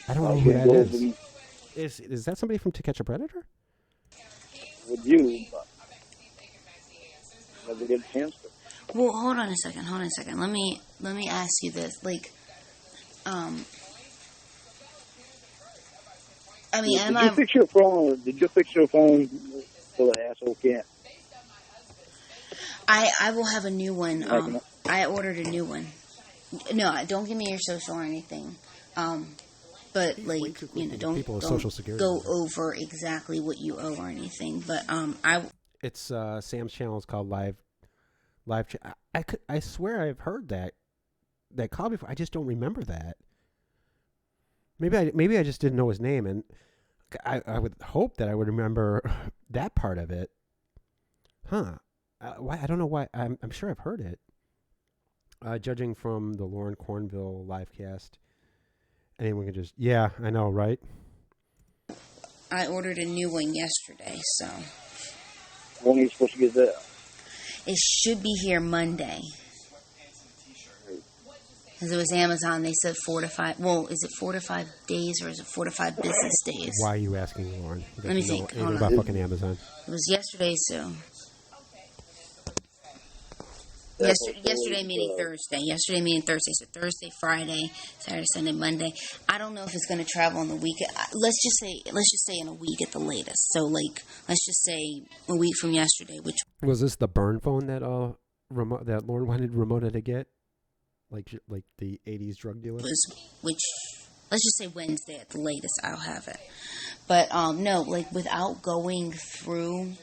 I don't know who that is. Is that somebody from To Catch a Predator? With you, but never get a chance to. Well, hold on a second. Let me ask you this. Like, I mean, did you fix your phone? Did you fix your phone so the asshole can't? I will have a new one. I ordered a new one. No, don't give me your social or anything. But like, don't go over exactly what you owe or anything. But it's Sam's channel is called Live. I swear I've heard that call before. I just don't remember that. Maybe I just didn't know his name, and I would hope that I would remember that part of it. Huh? Why? I don't know why. I'm sure I've heard it. Judging from the Lorne Cornville livecast, anyone can just I know, right? I ordered a new one yesterday, so. When are you supposed to get that? It should be here Monday. Because it was Amazon, they said 4 to 5. Well, is it 4 to 5 days or is it 4 to 5 business days? Why are you asking, Lorne? Let me think. Anything about fucking Amazon? It was yesterday, so. Yesterday meaning Thursday. Yesterday meaning Thursday. So Thursday, Friday, Saturday, Sunday, Monday. I don't know if it's going to travel on the weekend. Let's just say in a week at the latest. So like, let's just say a week from yesterday. Which was this the burn phone that that Lorne wanted Ramona to get, like the '80s drug dealer? Which let's just say Wednesday at the latest. I'll have it. But no, like without going through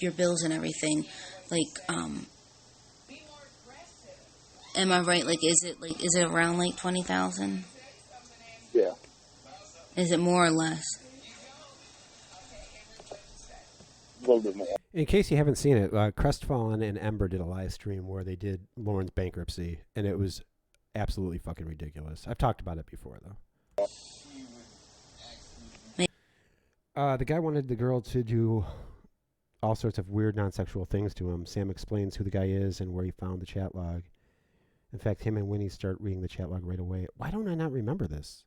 your bills and everything, like, am I right? Like, is it around like 20,000? Yeah. Is it more or less? A little bit more. In case you haven't seen it, Crestfallen and Ember did a live stream where they did Lorne's bankruptcy, and it was absolutely fucking ridiculous. I've talked about it before, though. The guy wanted the girl to do all sorts of weird non-sexual things to him. Sam explains who the guy is and where he found the chat log. In fact, him and Winnie start reading the chat log right away. Why don't I not remember this?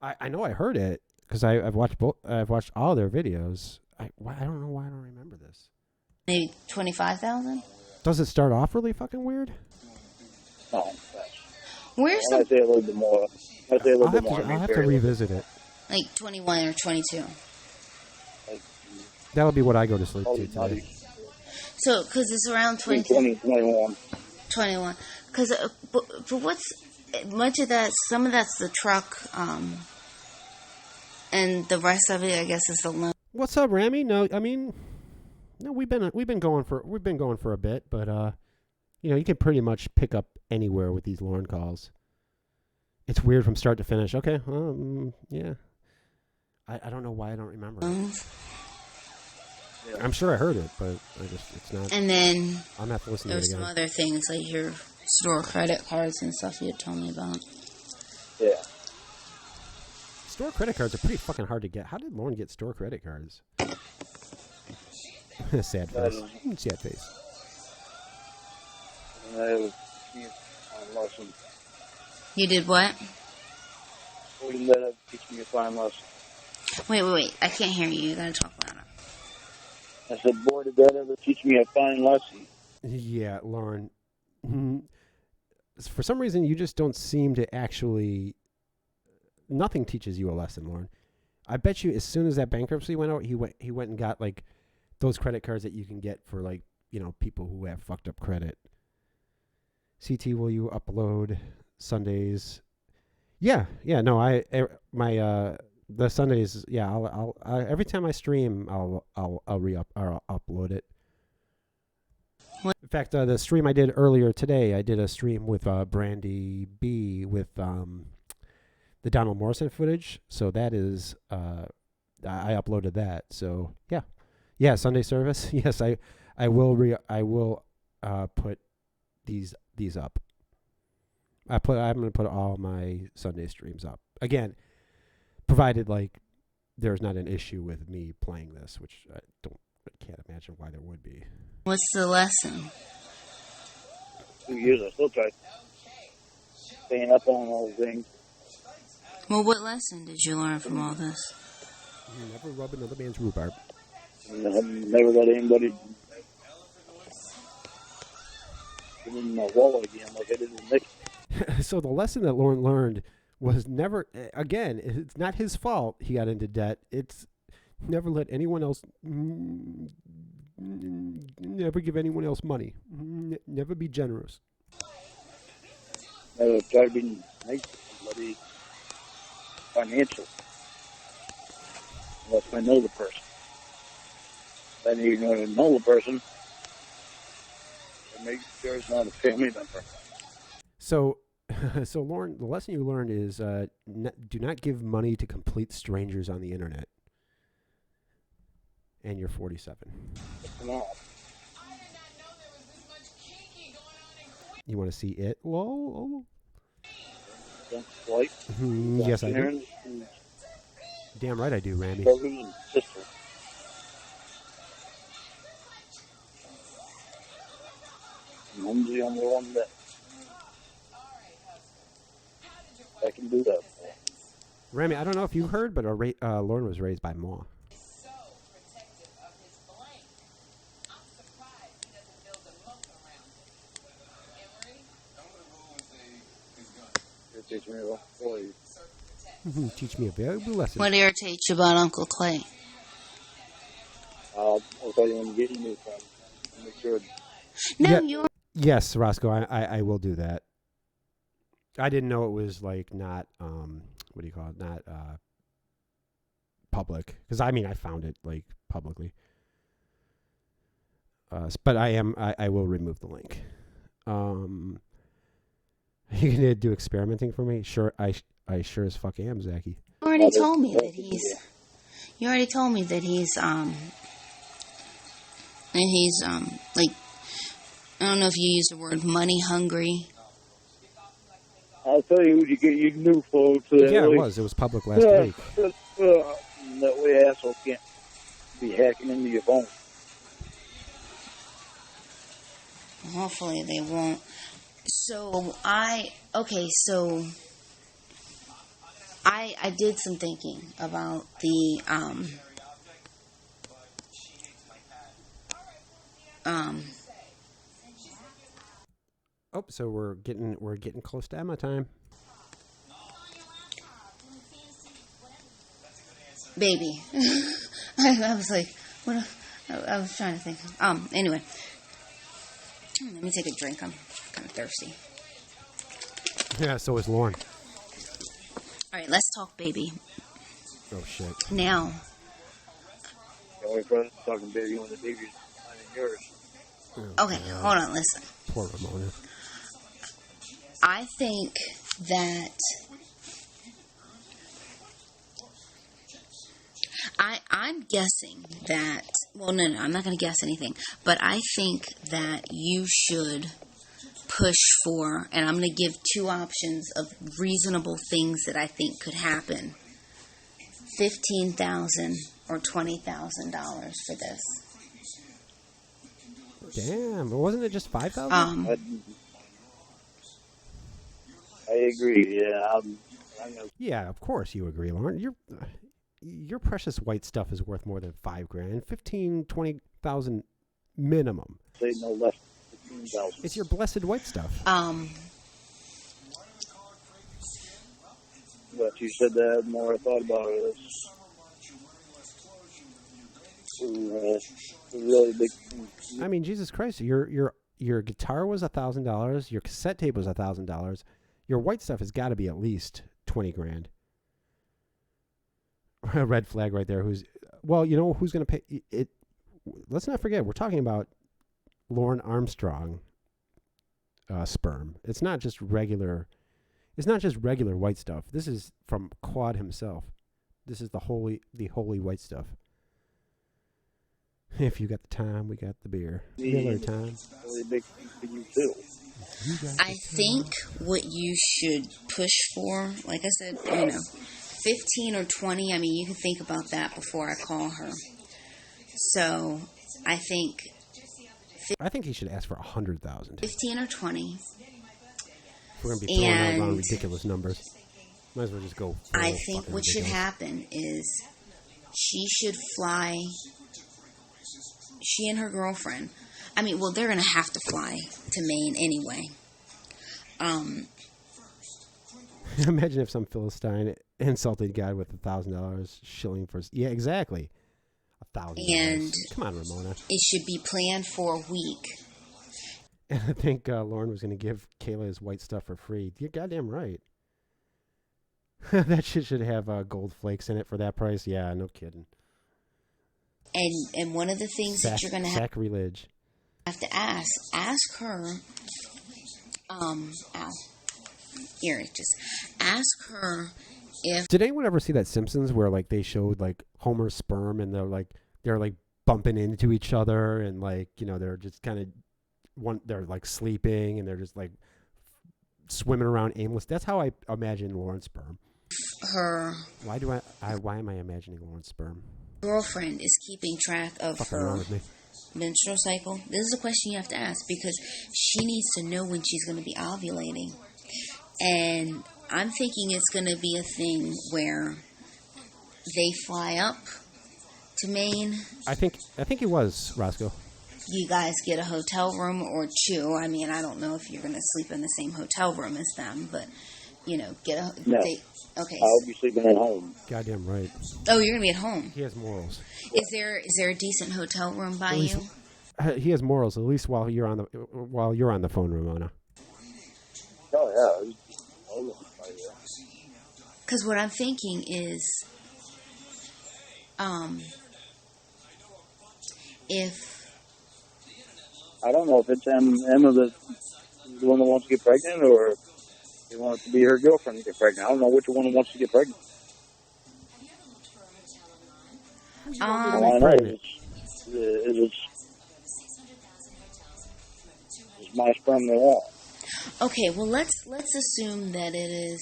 I know I heard it because I've watched I've watched all their videos. I don't know why I don't remember this. Maybe 25,000. Does it start off really fucking weird? No. Where's I'd say a little bit more. I'll have to revisit it. Like 21 or 22. That'll be what I go to sleep to today. So, because it's around 21. 21. Because, but what's much of that? Some of that's the truck, and the rest of it, I guess, is the loan. What's up, Rami? No, I mean, no, we've been going for a bit, but you can pretty much pick up anywhere with these Lorne calls. It's weird from start to finish. Okay, yeah. I don't know why I don't remember it. I'm sure I heard it, but it's not. And then I'm not listening. There's some other things like your store credit cards and stuff you told me about. Yeah. Store credit cards are pretty fucking hard to get. How did Lorne get store credit cards? Sad face. Sad face. You did what? We let her teach me a fine lesson. Wait. I can't hear you. You gotta talk louder. I said, boy, did that ever teach me a fine lesson. Yeah, Lorne. For some reason, you just don't seem to actually... Nothing teaches you a lesson, Lorne. I bet you as soon as that bankruptcy went out, he went and got, like, those credit cards that you can get for, like, people who have fucked up credit. CT, will you upload Sundays? Yeah, no, my the Sundays, yeah, I'll every time I stream, I'll upload it. What? In fact, the stream I did earlier today, I did a stream with Brandy B with the Donald Morrison footage. So that is I uploaded that. So yeah, Sunday service. Yes, I will put these up. I'm going to put all my Sunday streams up again, provided like there's not an issue with me playing this, which I can't imagine why there would be. What's the lesson? 2 years, I still try staying up on all the things. Well, what lesson did you learn from all this? You never rub another man's rhubarb. Never let anybody get in my wallet again like I did with Nick. So the lesson that Lorne learned was never, again, it's not his fault he got into debt. It's never let anyone else, never give anyone else money. Never be generous. Never try to be nice to somebody financial. Unless I know the person. Then you know the person. And make sure it's not a family member. So Lorne, the lesson you learned is do not give money to complete strangers on the internet. And you're 47. No. You want to see it? Whoa. Like, yes, I do. Damn right I do, Randy. Brothers and sisters. And I'm the only one that I can do that for. Remy, I don't know if you heard, but Lorne was raised by Ma. Teach me about boys. Teach me a valuable lesson. What irritates you about Uncle Clay? I'll tell you when you get your new phone. Make sure. No, Yes, Roscoe, I will do that. I didn't know it was like not what do you call it? Not public, because I found it like publicly. But I will remove the link. You gonna do experimenting for me? Sure, I sure as fuck am, Zachy. You already told me that he's like, I don't know if you used the word money hungry. I'll tell you who you get your new phone to. Yeah, it was public last week. That way asshole can't be hacking into your phone. Hopefully they won't. So I did some thinking about the Oh, so we're getting close to Emma time. baby. I was like, what? I was trying to think. Anyway, let me take a drink. I'm kind of thirsty. Yeah, so is Lorne. All right, let's talk, baby. Oh shit. Now. The only friend talking baby when the baby's finding yours. Okay, hold on, listen. Poor Ramona. I think that I'm guessing that, well, no, I'm not going to guess anything, but I think that you should push for, and I'm going to give two options of reasonable things that I think could happen, $15,000 or $20,000 for this. Damn, wasn't it just 5,000? I agree. Yeah, I know. Yeah, of course you agree, Lauren. Your precious white stuff is worth more than $5,000. 15,000, 20,000 minimum. Say no less than 15,000. It's your blessed white stuff. But you said that, the more I thought about it, it's a really big thing. I mean, Jesus Christ, your guitar was $1,000. Your cassette tape was $1,000. Your white stuff has got to be at least 20 grand. A red flag right there. Well, you know who's going to pay it? Let's not forget, we're talking about Lorne Armstrong sperm. It's not just regular white stuff. This is from Cawd himself. This is the holy white stuff. If you got the time, we got the beer. Miller time. Really big thing for you too. I think what you should push for, like I said, 15 or 20. I mean, you can think about that before I call her. So, I think he should ask for 100,000. 15 or 20. We're gonna be throwing out around ridiculous numbers. Might as well just go. I think what should happen is she should fly. She and her girlfriend. I mean, well, they're gonna have to fly to Maine anyway. Imagine if some Philistine insulted God with $1,000 shilling for. Yeah, exactly. $1,000. And come on, Ramona. It should be planned for a week. And I think Lorne was going to give Kayla his white stuff for free. You're goddamn right. That shit should have gold flakes in it for that price. Yeah, no kidding. And one of the things that you're going to have to ask her. Just ask her if. Did anyone ever see that Simpsons where like they showed like Homer's sperm and they're like bumping into each other and like they're just kind of they're like sleeping and they're just like swimming around aimless. That's how I imagine Lorne's sperm. Why am I imagining Lorne's sperm? Girlfriend is keeping track of her menstrual cycle. This is a question you have to ask because she needs to know when she's going to be ovulating. And I'm thinking it's going to be a thing where they fly up to Maine. I think it was, Roscoe. You guys get a hotel room or two. I mean, I don't know if you're going to sleep in the same hotel room as them, but, get a... No. Okay. I'll be sleeping at home. Goddamn right. Oh, you're going to be at home. He has morals. Is there a decent hotel room by you? He has morals, at least while you're on the phone, Ramona. Oh, yeah. Because what I'm thinking is, if... I don't know if it's Emma the one that wants to get pregnant or they want it to be her girlfriend to get pregnant. I don't know which one wants to get pregnant. All I know is it's my sperm they want. Okay, well let's assume that it is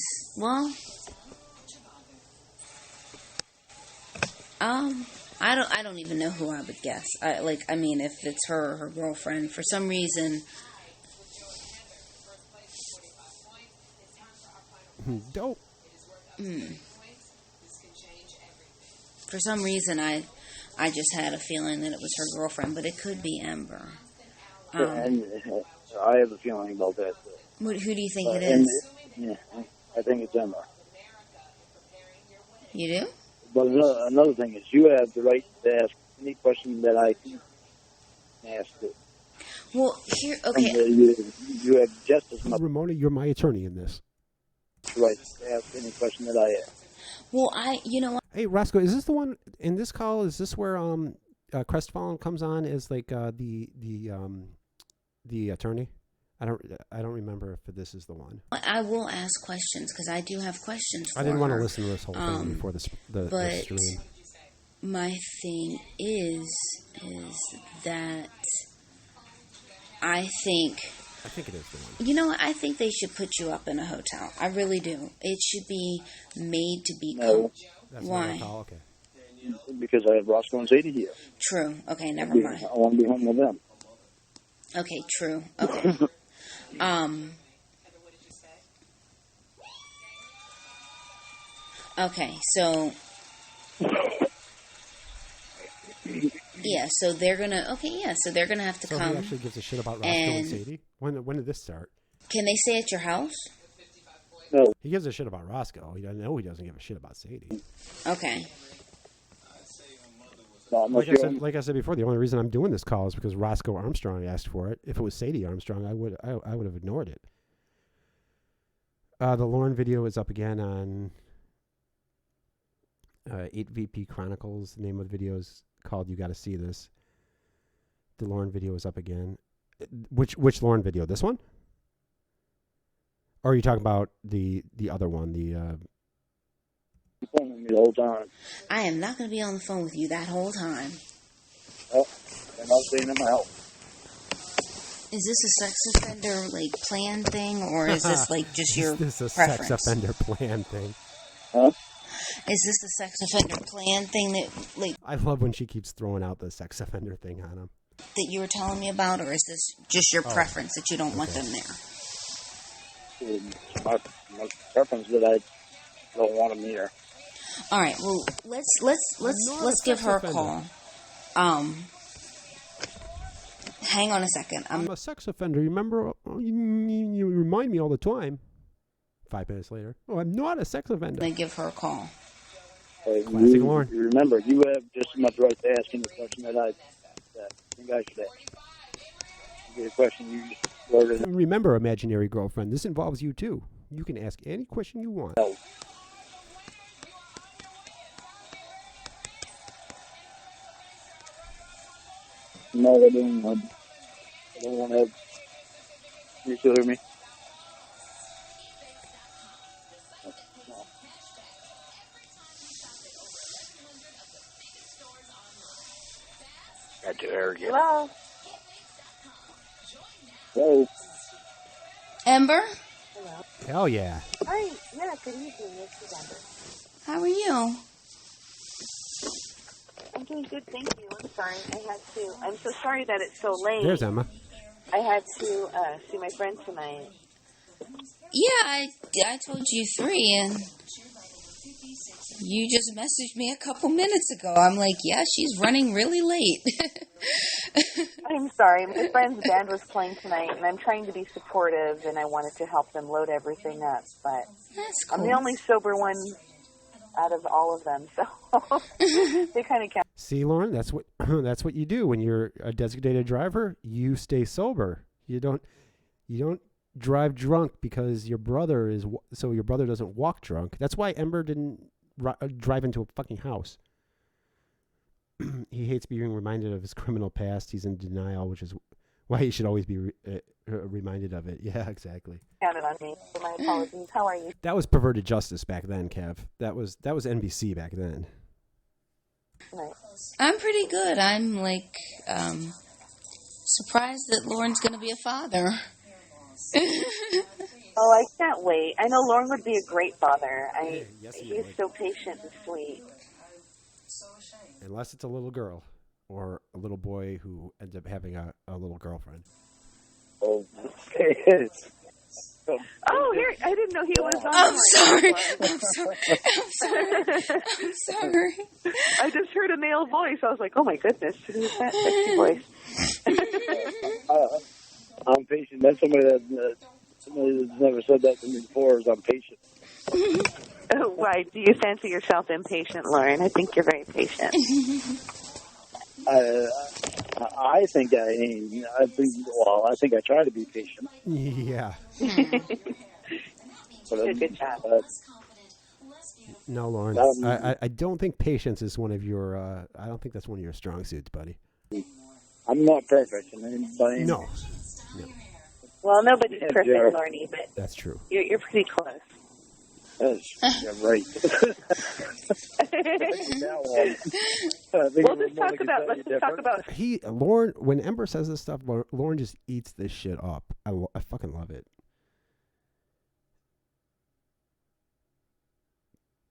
I don't even know who I would guess. If it's her or her girlfriend, for some reason. Dope. For some reason, I just had a feeling that it was her girlfriend, but it could be Ember. And I have a feeling about that. Who do you think it is? I think it's Emma. You do? But another thing is, you have the right to ask any question that I can ask it. Well, here, okay. You have just as much. Ramona, you're my attorney in this. Right to ask any question that I ask. Well, Hey, Roscoe, is this the one in this call? Is this where Crestfallen comes on as like the attorney? I don't remember if this is the one. I will ask questions because I do have questions for I didn't want to her. listen to this whole thing before the stream. My thing is that I think it is the one. I think they should put you up in a hotel. I really do. It should be made to be... No. Why? Hotel? Okay. Because I have Roscoe and Sadie here. True. Okay, never mind. I want to be home with them. Okay, true. Okay. Okay, so... Yeah, so they're gonna... Okay, yeah, so they're gonna have to come. So he actually gives a shit about Roscoe and Sadie? When did this start? Can they stay at your house? No. He gives a shit about Roscoe. He doesn't give a shit about Sadie. Okay. Like I said before, the only reason I'm doing this call is because Roscoe Armstrong asked for it. If it was Sadie Armstrong, I would have ignored it. The Lorne video is up again on 8VP Chronicles. The name of the video is called "You Gotta See This." The Lorne video is up again. Which Lorne video? This one? Or are you talking about the other one? You're phoning me the whole time. I am not going to be on the phone with you that whole time. Oh, and I'm saying in my help. Is this a sex offender, like, plan thing, or is this, like, just your Is this a preference? sex offender plan thing? Huh? Is this a sex offender plan thing that, like... I love when she keeps throwing out the sex offender thing on him. That you were telling me about, or is this just your preference that you don't want them there? My preference that I don't want them here. All right, well, let's give her a call. Hang on a second. I'm a sex offender. You remember? You remind me all the time. 5 minutes later. Oh, I'm not a sex offender. I'm going to give her a call. Classic Lorne. You remember, you have just as much right to ask him the question that I think I should ask. You get a question, you just worded it. Remember, imaginary girlfriend, this involves you too. You can ask any question you want. No, I don't want to have... You still hear me? No. Got too arrogant. Hello? Hello? Ember? Hello? Hell yeah. Hi. Yeah, good evening. This is Amber. How are you? I'm doing good, thank you. I'm sorry. I'm so sorry that it's so late. There's Emma. I had to see my friend tonight. Yeah, I told you 3, and you just messaged me a couple minutes ago. I'm like, yeah, she's running really late. I'm sorry. My friend's band was playing tonight, and I'm trying to be supportive, and I wanted to help them load everything up, but That's cool. I'm the only sober one out of all of them, so they kind of count. See, Lauren, that's what you do when you're a designated driver. You stay sober. You don't drive drunk because your brother doesn't walk drunk. That's why Ember didn't drive into a fucking house. He hates being reminded of his criminal past. He's in denial, which is why he should always be reminded of it. Yeah, exactly. Counted on me. So my apologies. How are you? That was perverted justice back then, Kev. That was NBC back then. Right. I'm pretty good. I'm like surprised that Lauren's going to be a father. Oh, I can't wait. I know Lorne would be a great father. Yes, he he's would. so patient and sweet. Unless it's a little girl or a little boy who ends up having a little girlfriend. Oh, okay. Oh, here! I didn't know he was on. I'm sorry. I'm I'm sorry. I just heard a male voice. I was like, oh my goodness, who's that sexy voice? I'm patient. That's somebody that's never said that to me before. Is I'm patient. Why? Do you fancy yourself impatient, Lauren? I think you're very patient. I think I am. I think I try to be patient. Yeah. But, good job. No, Lauren. I don't think patience is one of your. I don't think that's one of your strong suits, buddy. I'm not perfect. No. Well, nobody's perfect, Jared. Lorne, but That's true. you're pretty close. Yeah, right. Let's just talk about. Lorne, when Ember says this stuff, Lorne just eats this shit up. I fucking love it.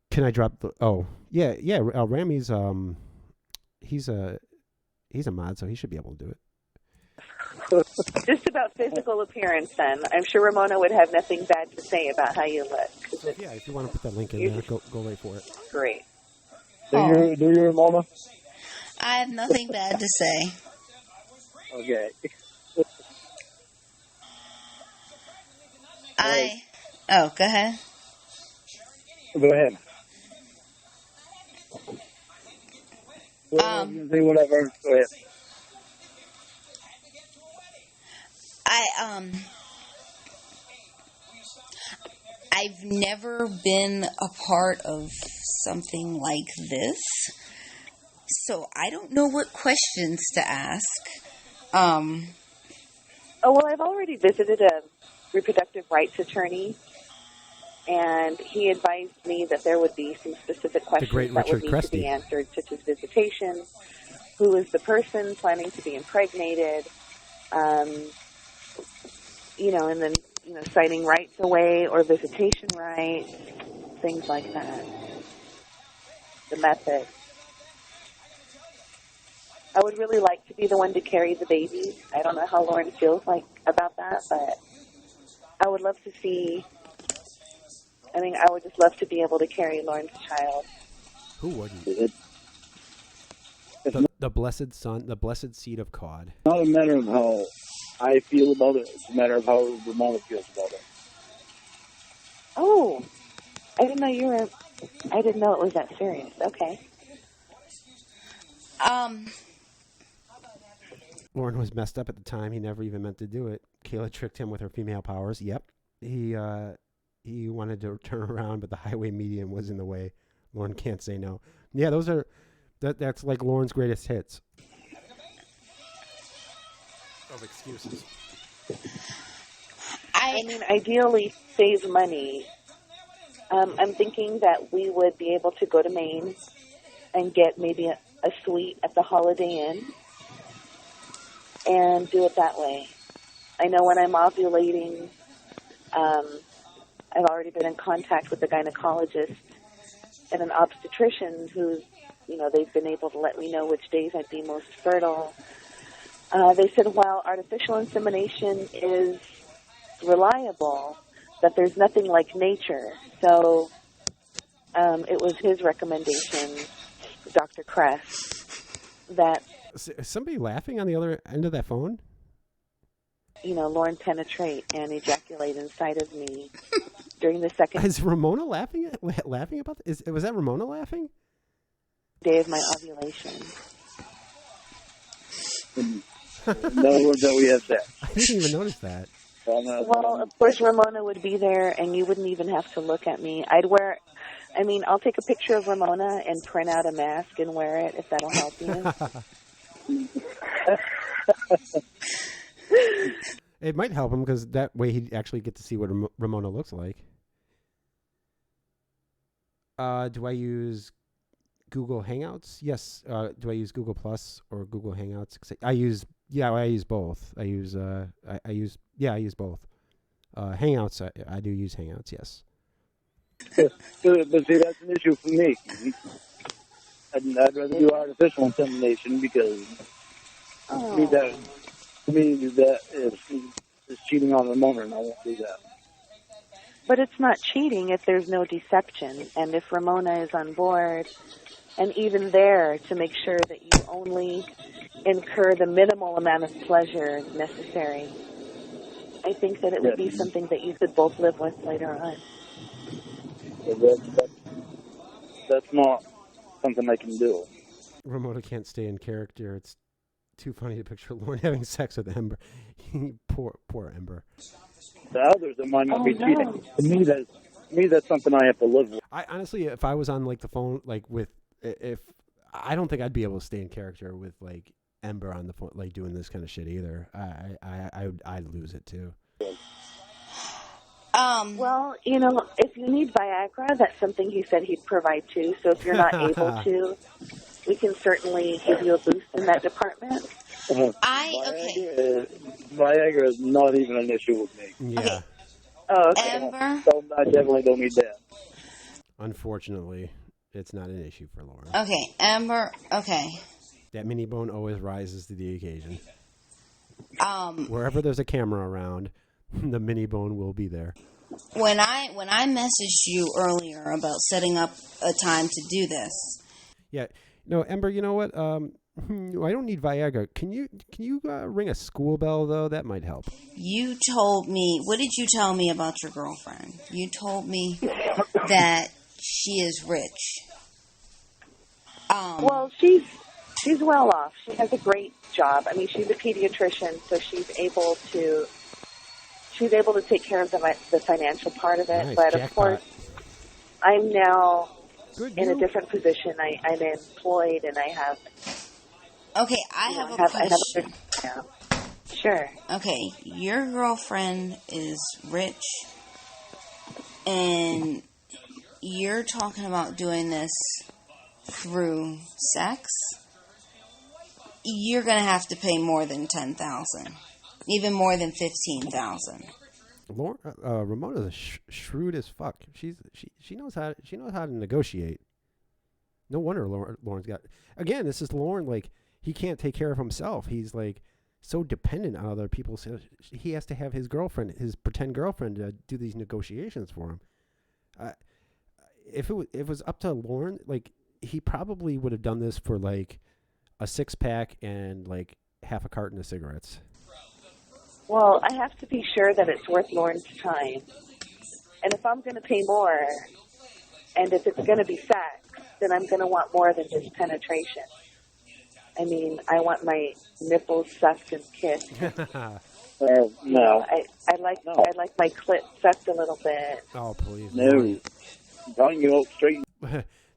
Can I drop the? Oh, yeah. Ramy's he's a mod, so he should be able to do it. Just about physical appearance, then. I'm sure Ramona would have nothing bad to say about how you look. So, yeah, if you want to put that link in there, go right for it. Great. Do you, Ramona? I have nothing bad to say. Okay. Oh, go ahead. Go ahead. Whatever. Go ahead. I've never been a part of something like this, so I don't know what questions to ask. Oh, well, I've already visited a reproductive rights attorney, and he advised me that there would be some specific questions that would need to be answered, such as visitation, who is the person planning to be impregnated, and then, signing rights away or visitation rights, things like that. The method. I would really like to be the one to carry the baby. I don't know how Lorne feels like about that, but I would love to see, I would just love to be able to carry Lorne's child. Who wouldn't? The blessed son, the blessed seed of Cawd. It's not a matter of how I feel about it. It's a matter of how Ramona feels about it. Oh, I didn't know it was that serious. Okay. Lorne was messed up at the time. He never even meant to do it. Kayla tricked him with her female powers. Yep. He wanted to turn around, but the highway median was in the way. Lorne can't say no. Yeah, that's like Lorne's greatest hits. Of excuses. Ideally, save money. I'm thinking that we would be able to go to Maine and get maybe a suite at the Holiday Inn and do it that way. I know when I'm ovulating, I've already been in contact with a gynecologist and an obstetrician who's, they've been able to let me know which days I'd be most fertile. They said while artificial insemination is reliable, that there's nothing like nature. So it was his recommendation, Dr. Kress, that... Is somebody laughing on the other end of that phone? Lorne penetrate and ejaculate inside of me during the second... Is Ramona laughing about this? Was that Ramona laughing? Day of my ovulation. In other words, that we have sex. I didn't even notice that. Well, of course, Ramona would be there, and you wouldn't even have to look at me. I'll take a picture of Ramona and print out a mask and wear it, if that'll help you. It might help him, because that way he'd actually get to see what Ramona looks like. Do I use Google Hangouts? Yes. Do I use Google Plus or Google Hangouts? I use both. I use both. Hangouts, I do use Hangouts, yes. But see, that's an issue for me. I'd rather do artificial insemination because to me that is cheating on Ramona, and I won't do that. But it's not cheating if there's no deception, and if Ramona is on board, and even there to make sure that you only incur the minimal amount of pleasure necessary. I think that it would be something that you could both live with later on. That's not something I can do. Ramona can't stay in character. It's too funny to picture Lorne having sex with Ember. poor Ember. The others, it might not be cheating. To me, that's something I have to live with. I honestly, if I was on the phone, if I don't think I'd be able to stay in character with Ember on the phone, doing this kind of shit either. I'd lose it too. Well, if you need Viagra, that's something he said he'd provide too. So if you're not able to, we can certainly give you a boost in that department. Viagra is not even an issue with me. Yeah. Okay. Oh, okay. Ember? So I definitely don't need that. Unfortunately, it's not an issue for Lorne. Okay, Ember. Okay. That mini bone always rises to the occasion. Wherever there's a camera around, the mini bone will be there. When I messaged you earlier about setting up a time to do this. Yeah. No, Ember, you know what? I don't need Viagra. Can you ring a school bell, though? That might help. You told me... What did you tell me about your girlfriend? You told me that she is rich. Well, she's well off. She has a great job. She's a pediatrician, so she's able to she's able to take care of the financial part of it. Nice, but jackpot. of course, I'm now Good in a deal. different position. I'm employed, and I have. Okay, I have a question. Yeah. Sure. Okay, your girlfriend is rich, and you're talking about doing this through sex. You're gonna have to pay more than $10,000, even more than $15,000. Ramona's shrewd as fuck. She knows how to negotiate. No wonder Lorne's got. Again, this is Lorne. Like, he can't take care of himself. He's like so dependent on other people. So he has to have his girlfriend, his pretend girlfriend, to do these negotiations for him. If it was up to Lorne, like, he probably would have done this for like a 6-pack and like half a carton of cigarettes. Well, I have to be sure that it's worth Lorne's time. And if I'm going to pay more, and if it's going to be sex, then I'm going to want more than just penetration. I mean, I want my nipples sucked and kissed. No. I like my clit sucked a little bit. Oh, please. No. I'm telling you straight.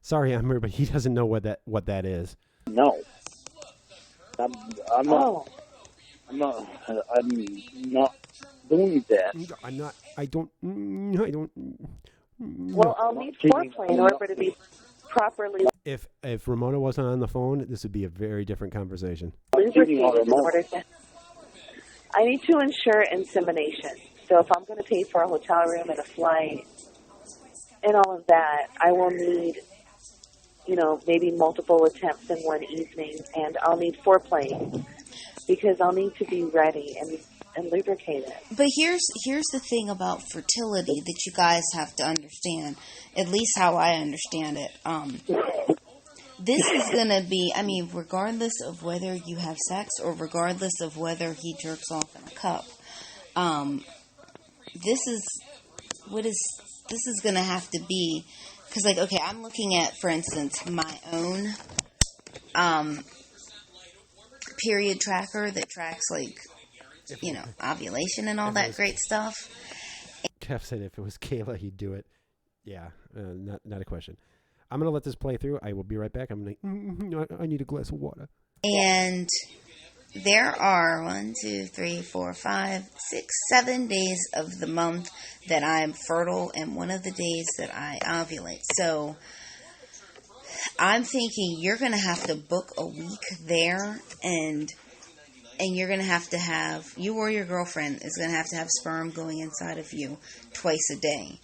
Sorry, Emmuh, but he doesn't know what that is. No. I'm not. Oh. I'm not doing that. I don't. Well, I'll need foreplay in order to be properly If Ramona wasn't on the phone, this would be a very different conversation. lubricated in order to. I need to ensure insemination. So if I'm going to pay for a hotel room and a flight and all of that, I will need, maybe multiple attempts in one evening, and I'll need foreplay because I'll need to be ready and lubricated. But here's the thing about fertility that you guys have to understand, at least how I understand it. This is going to be, regardless of whether you have sex or regardless of whether he jerks off in a cup, this is going to have to be, because, like, okay, I'm looking at, for instance, my own period tracker that tracks, like, ovulation and all that great stuff. Jeff said if it was Kayla, he'd do it. Yeah, not a question. I'm going to let this play through. I will be right back. I'm going to, I need a glass of water. And there are 1, 2, 3, 4, 5, 6, 7 days of the month that I'm fertile and one of the days that I ovulate. So I'm thinking you're going to have to book a week there, and you're going to have, you or your girlfriend is going to have sperm going inside of you twice a day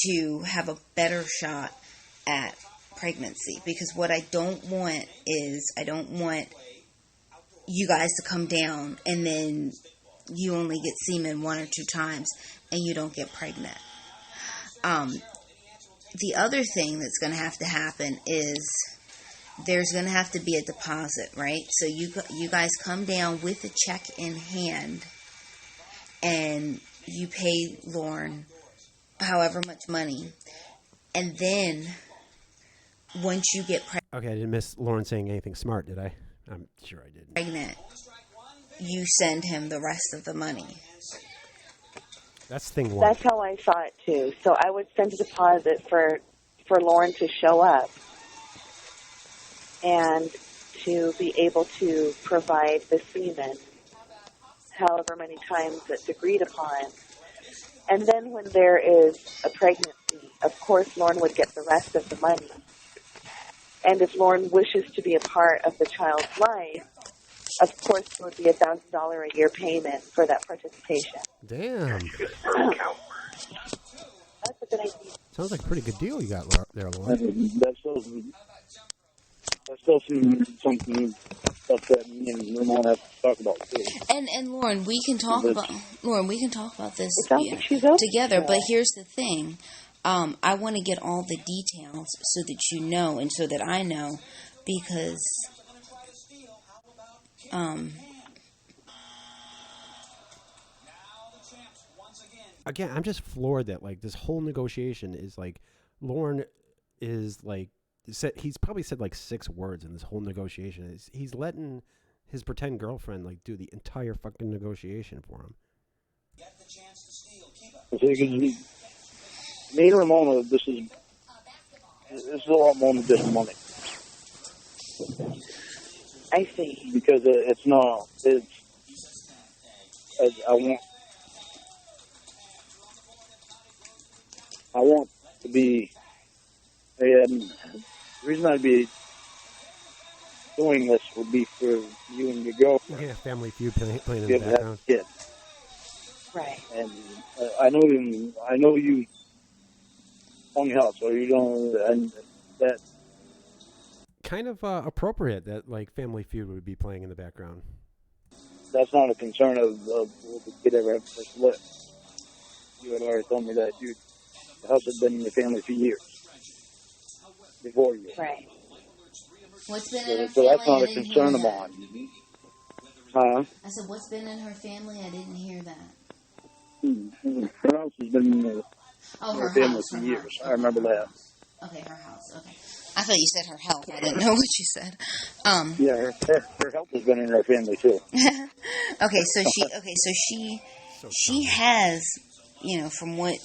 to have a better shot at pregnancy. Because what I don't want is, I don't want you guys to come down and then you only get semen 1 or 2 times and you don't get pregnant. The other thing that's going to have to happen is there's going to have to be a deposit, right? So you guys come down with a check in hand and you pay Lorne however much money. And then once you get Okay, I didn't miss Lorne saying anything smart, did I? I'm sure I did. pregnant, you send him the rest of the money. That's thing one. That's how I saw it too. So I would send a deposit for Lorne to show up and to be able to provide the semen however many times it's agreed upon. And then when there is a pregnancy, of course Lorne would get the rest of the money. And if Lorne wishes to be a part of the child's life, of course it would be $1,000 a year payment for that participation. Damn. That's a good idea. Sounds like a pretty good deal you got there, Lorne. That's still something stuff that me and Ramona have to talk about too. And Lauren, we can talk about this She's open. together. But here's the thing: I want to get all the details so that you know, and so that I know, because again, I'm just floored that like this whole negotiation is like Lorne is like he's probably said like 6 words in this whole negotiation. He's letting his pretend girlfriend like do the entire fucking negotiation for him. Me and Ramona, this is all Ramona just money. I see. Because I want to be, the reason I'd be doing this would be for you and your girlfriend. Yeah, Family Feud playing in the background. Kid. Right. And I know you own your house, so you don't, and that. Kind of appropriate that like Family Feud would be playing in the background. That's not a concern of will the kid ever have to split. You had already told me that the house had been in the family for years before you. Right. What's been in her So family? that's not a concern of mine. Huh? I said, what's been in her family? I didn't hear that. Her house has been in the her family house, for her years. house. I remember that. Okay, her house. Okay. I thought you said her health. I didn't know what you said. Yeah, her health has been in her family too. Okay, so she has, from what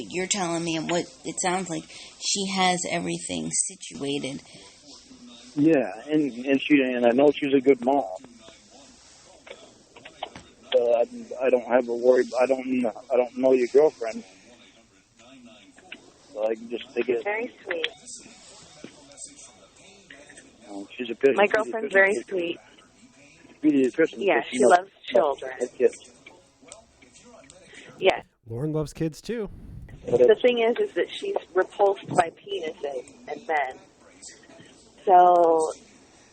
you're telling me and what it sounds like, she has everything situated. Yeah, and I know she's a good mom. I don't have a worry. I don't know your girlfriend, so I can just take it. Very sweet. She's a pity. My girlfriend's very sweet. Yeah, she loves children. Yeah. Lorne loves kids too. The thing is that she's repulsed by penises and men. So,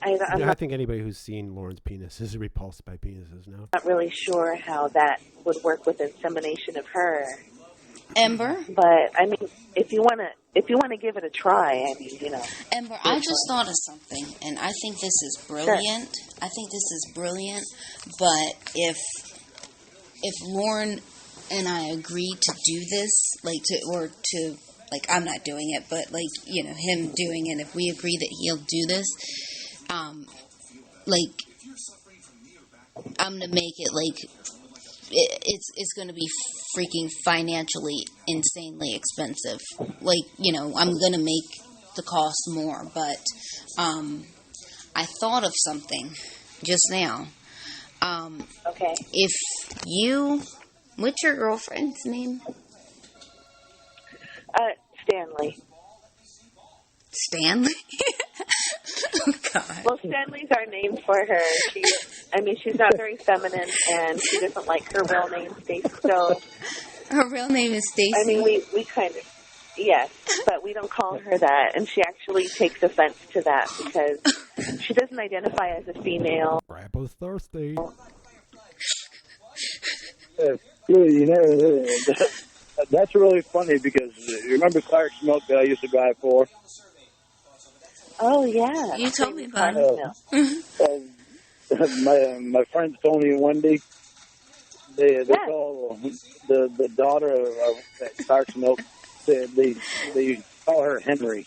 I think anybody who's seen Lorne's penis is repulsed by penises now. Not really sure how that would work with insemination of her. Ember? But I mean, if you want to give it a try, I mean, Ember, I just thought of something, and I think this is brilliant. Sure. I think this is brilliant. But if Lorne and I agree to do this, I'm not doing it, but him doing it, if we agree that he'll do this, I'm gonna make it it's going to be freaking financially insanely expensive. I'm going to make the cost more, but I thought of something just now. Okay. If you, what's your girlfriend's name? Stanley. Stanley? Oh, God. Well, Stanley's our name for her. She's not very feminine, and she doesn't like her real name, Stacy. So her real name is Stacy. I mean, we kind of, yes, but we don't call her that, and she actually takes offense to that because she doesn't identify as a female. Grandpa's thirsty. That's really funny because you remember Clark's milk that I used to buy for? Oh, yeah. You told me about it. My friends Tony and Wendy, they call the daughter of Clark's milk, they call her Henry.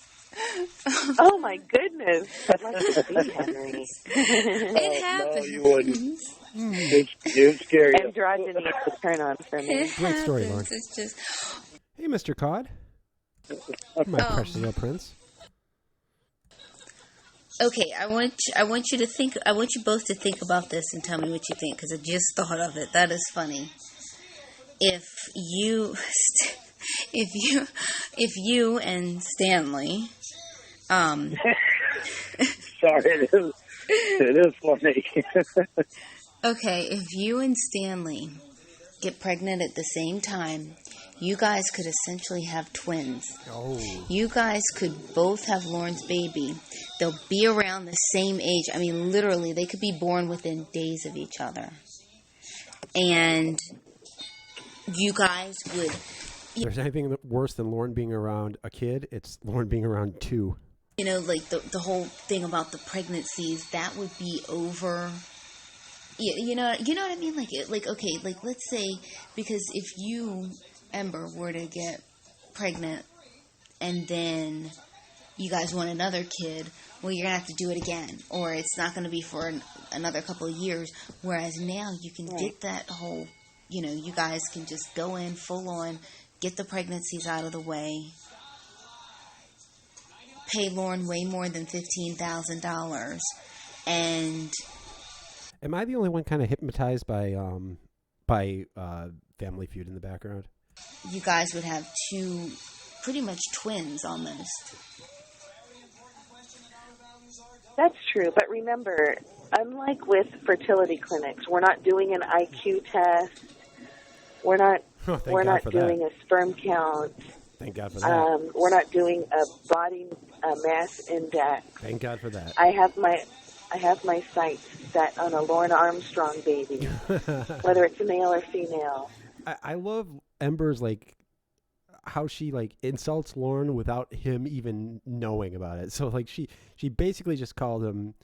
Oh, my goodness. I'd like to see Henry. It happens. No, you wouldn't. It's scary. Androgyny to turn on for me. Great story, Lorne. It's just... Hey, Mr. Cawd. My precious little prince. Okay, I want you both to think about this and tell me what you think, because I just thought of it. That is funny. If you and Stanley, sorry, it is funny. Okay, if you and Stanley get pregnant at the same time, you guys could essentially have twins. Oh. You guys could both have Lorne's baby. They'll be around the same age. I mean, literally, they could be born within days of each other. And you guys would... If there's anything worse than Lorne being around a kid, it's Lorne being around two. The whole thing about the pregnancies, that would be over... You know what I mean? Let's say, because if you, Ember, were to get pregnant and then you guys want another kid, well, you're going to have to do it again. Or it's not going to be for another couple of years. Whereas now you can get that whole you guys can just go in full on, get the pregnancies out of the way, pay Lorne way more than $15,000, and... Am I the only one kind of hypnotized by Family Feud in the background? You guys would have two, pretty much twins almost. That's true, but remember, unlike with fertility clinics, we're not doing an IQ test. We're not doing a sperm count. Thank God for that. We're not doing a body mass index. Thank God for that. I have my sights set on a Lorne Armstrong baby, whether it's a male or female. I love Ember's how she insults Lorne without him even knowing about it. So she basically just called him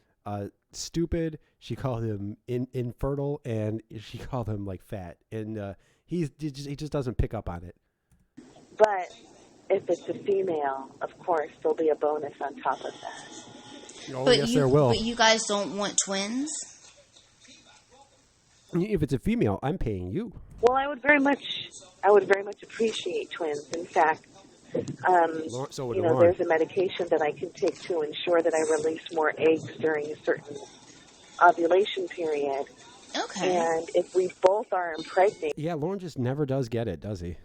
stupid. She called him infertile, and she called him fat. And he just doesn't pick up on it. But if it's a female, of course there'll be a bonus on top of that. Oh, yes, there will. But you guys don't want twins? If it's a female, I'm paying you. Well, I would very much appreciate twins. In fact, there's a medication that I can take to ensure that I release more eggs during a certain ovulation period. Okay. And if we both are impregnated... Yeah, Lorne just never does get it, does he?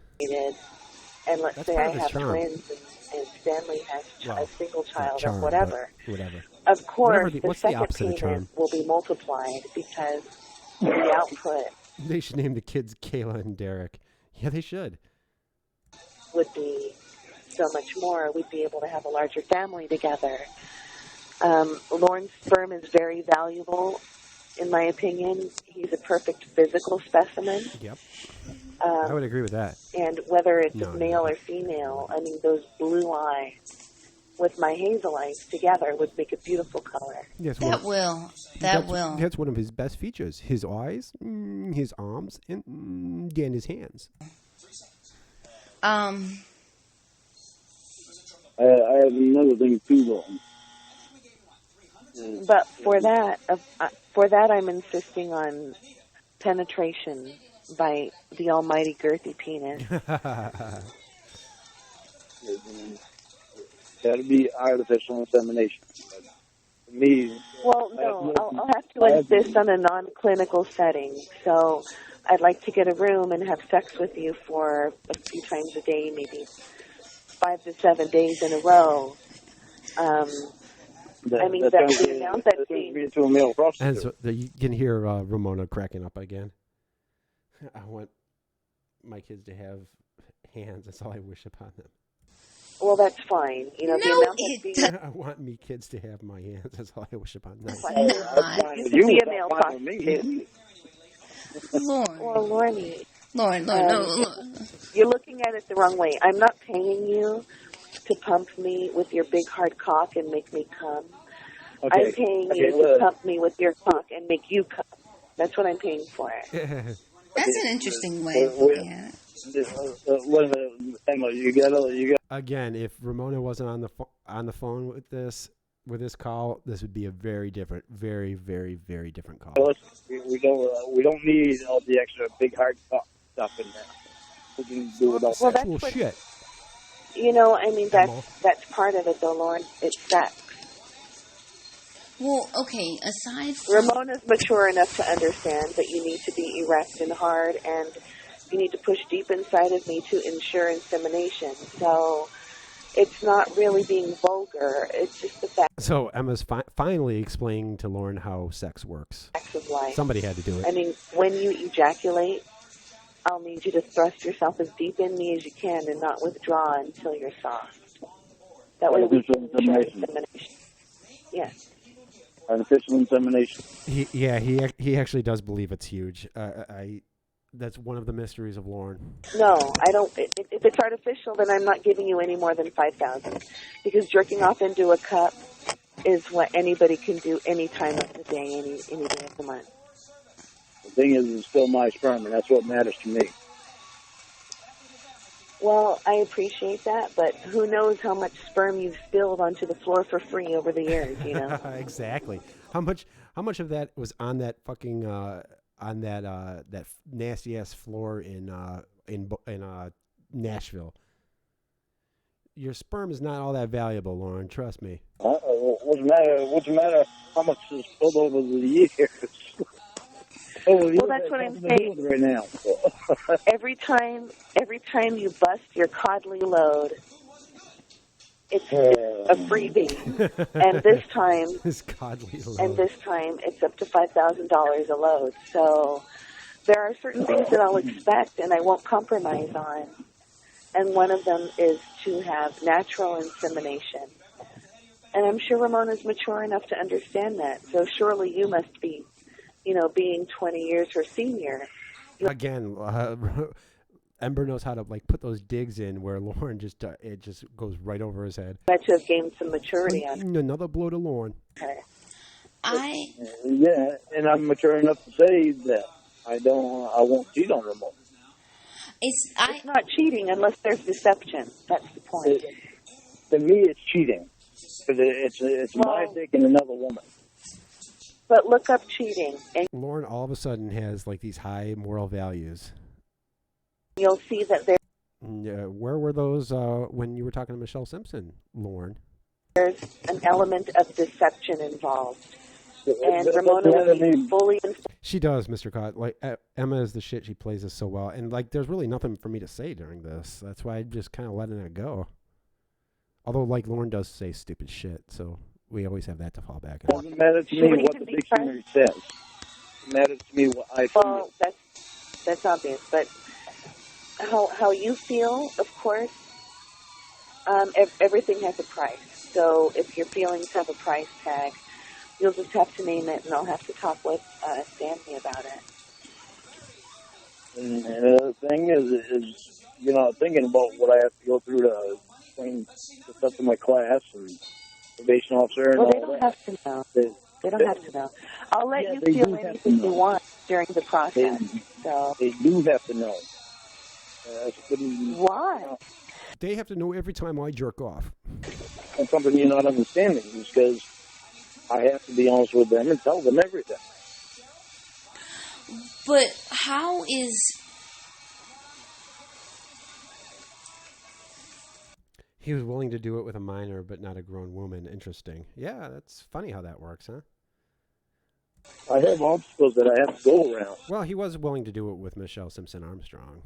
And let's say I have twins and Stanley has a single child or whatever. Of course, the second payment will be multiplied because the output... They should name the kids Kayla and Derek. Yeah, they should. Would be so much more. We'd be able to have a larger family together. Lorne's sperm is very valuable, in my opinion. He's a perfect physical specimen. Yep. I would agree with that. And whether it's male or female, I mean, those blue eyes with my hazel eyes together would make a beautiful color. Yes, that will. That's one of his best features. His eyes, his arms, and his hands. I have another thing too, Lorne. But for that, I'm insisting on penetration by the almighty girthy penis. Got to be artificial insemination. For me, well, no, I'll have to insist on a non-clinical setting. So I'd like to get a room and have sex with you for a few times a day, maybe 5 to 7 days in a row. The amount that's being... to a male prostitute. And so you can hear Ramona cracking up again. I want my kids to have hands. That's all I wish upon them. Well, that's fine. The amount that's being... I want me kids to have my hands. That's all I wish upon them. You can be a male prostitute. Lorne. Well, Lorne. Lorne. You're looking at it the wrong way. I'm not paying you to pump me with your big hard cock and make me come. Okay. I'm paying you to pump me with your cock and make you come. That's what I'm paying for. That's an interesting way of looking at it. You got. Again, if Ramona wasn't on the phone with this call, this would be a very different, very, very, very different call. We don't need all the extra big hard stuff in there. We can do it all. Well, that's bullshit. That's part of it, though, Lorne. It's sex. Well, okay, aside from... Ramona's mature enough to understand that you need to be erect and hard, and you need to push deep inside of me to ensure insemination. So it's not really being vulgar. It's just the fact... So Emma's finally explaining to Lorne how sex works. Facts of life. Somebody had to do it. I mean, when you ejaculate, I'll need you to thrust yourself as deep in me as you can and not withdraw until you're soft. That way we can ensure insemination. Yes. Artificial insemination. He actually does believe it's huge. That's one of the mysteries of Lorne. No, I don't. If it's artificial, then I'm not giving you any more than $5,000, because jerking off into a cup is what anybody can do any time of the day, any day of the month. The thing is, it's still my sperm, and that's what matters to me. Well, I appreciate that, but who knows how much sperm you've spilled onto the floor for free over the years, Exactly. How much of that was on that fucking on that nasty ass floor in Nashville. Your sperm is not all that valuable, Lorne. Trust me. What's the matter? How much is spilled over the years? Well, that's what I'm saying. Right now. every time you bust your Cawdly load, it's a freebie. And this time, it's up to $5,000 a load. So there are certain things that I'll expect and I won't compromise on. And one of them is to have natural insemination. And I'm sure Ramona's mature enough to understand that. So surely you must be, being 20 years her senior. Again, Ember knows how to put those digs in where Lorne it just goes right over his head. That you have gained some maturity on. Another blow to Lorne. Okay. Yeah, and I'm mature enough to say that I won't cheat on Ramona. It's not cheating unless there's deception. That's the point. To me, it's cheating. Because it's my dick and another woman. But look up cheating. And Lorne all of a sudden has these high moral values. You'll see that there. Where were those when you were talking to Michelle Simpson, Lorne? There's an element of deception involved. And Ramona will be fully... She does, Mr. Cawd. Emma is the shit. She plays this so well. And, there's really nothing for me to say during this. That's why I'm just kind of letting it go. Although, Lorne does say stupid shit, so we always have that to fall back on. It doesn't matter to me what the dictionary says. It matters to me what I feel. Well, that's obvious. But how you feel, of course, everything has a price. So if your feelings have a price tag, you'll just have to name it, and I'll have to talk with Stanley about it. And the thing is thinking about what I have to go through to explain the stuff to my class and probation officer and all that. They don't have to know. They don't have to know. I'll let you feel anything you want during the process. They do have to know. Why? They have to know every time I jerk off. That's something you're not understanding, is because I have to be honest with them and tell them everything. But how is... He was willing to do it with a minor, but not a grown woman. Interesting. Yeah, that's funny how that works, huh? I have obstacles that I have to go around. Well, he was willing to do it with Michelle Simpson Armstrong.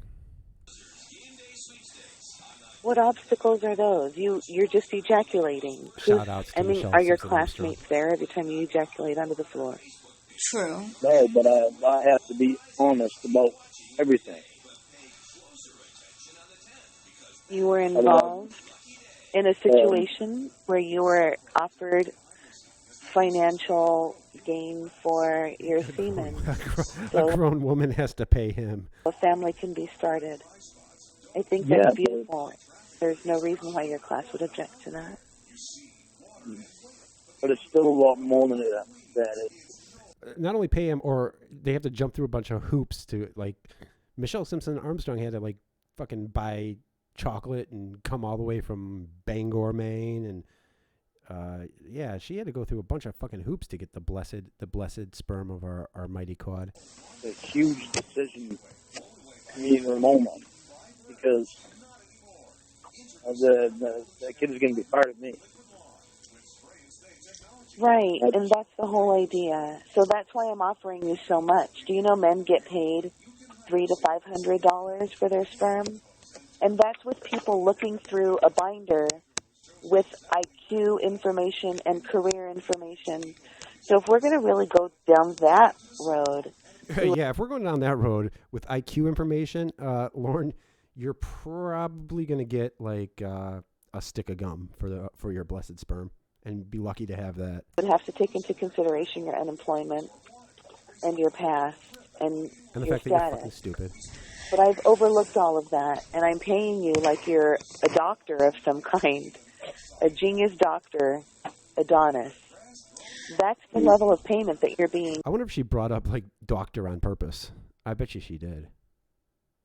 What obstacles are those? You're just ejaculating. Shout outs to Michelle are your Simpson classmates Armstrong. there every time you ejaculate onto the floor? True. No, but I have to be honest about everything. You were involved in a situation where you were offered financial gain for your semen. A grown woman has to pay him. A family can be started. I think that's beautiful. There's no reason why your class would object to that. But it's still a lot more than that. Not only pay him, or they have to jump through a bunch of hoops to, Michelle Simpson Armstrong had to, fucking buy chocolate and come all the way from Bangor, Maine, and she had to go through a bunch of fucking hoops to get the blessed sperm of our mighty Cawd. It's a huge decision for me and Ramona, because the kid is going to be part of me. Right, and that's the whole idea. So that's why I'm offering you so much. Do you know men get paid $300 to $500 for their sperm? And that's with people looking through a binder with IQ information and career information. So if we're going to really go down that road... Yeah, if we're going down that road with IQ information, Lorne, you're probably going to get a stick of gum for your blessed sperm, and be lucky to have that. You would have to take into consideration your unemployment and your past and the your fact status. that you're fucking stupid. But I've overlooked all of that, and I'm paying you like you're a doctor of some kind, a genius doctor, Adonis. That's the level of payment that you're being... I wonder if she brought up, doctor on purpose. I bet you she did.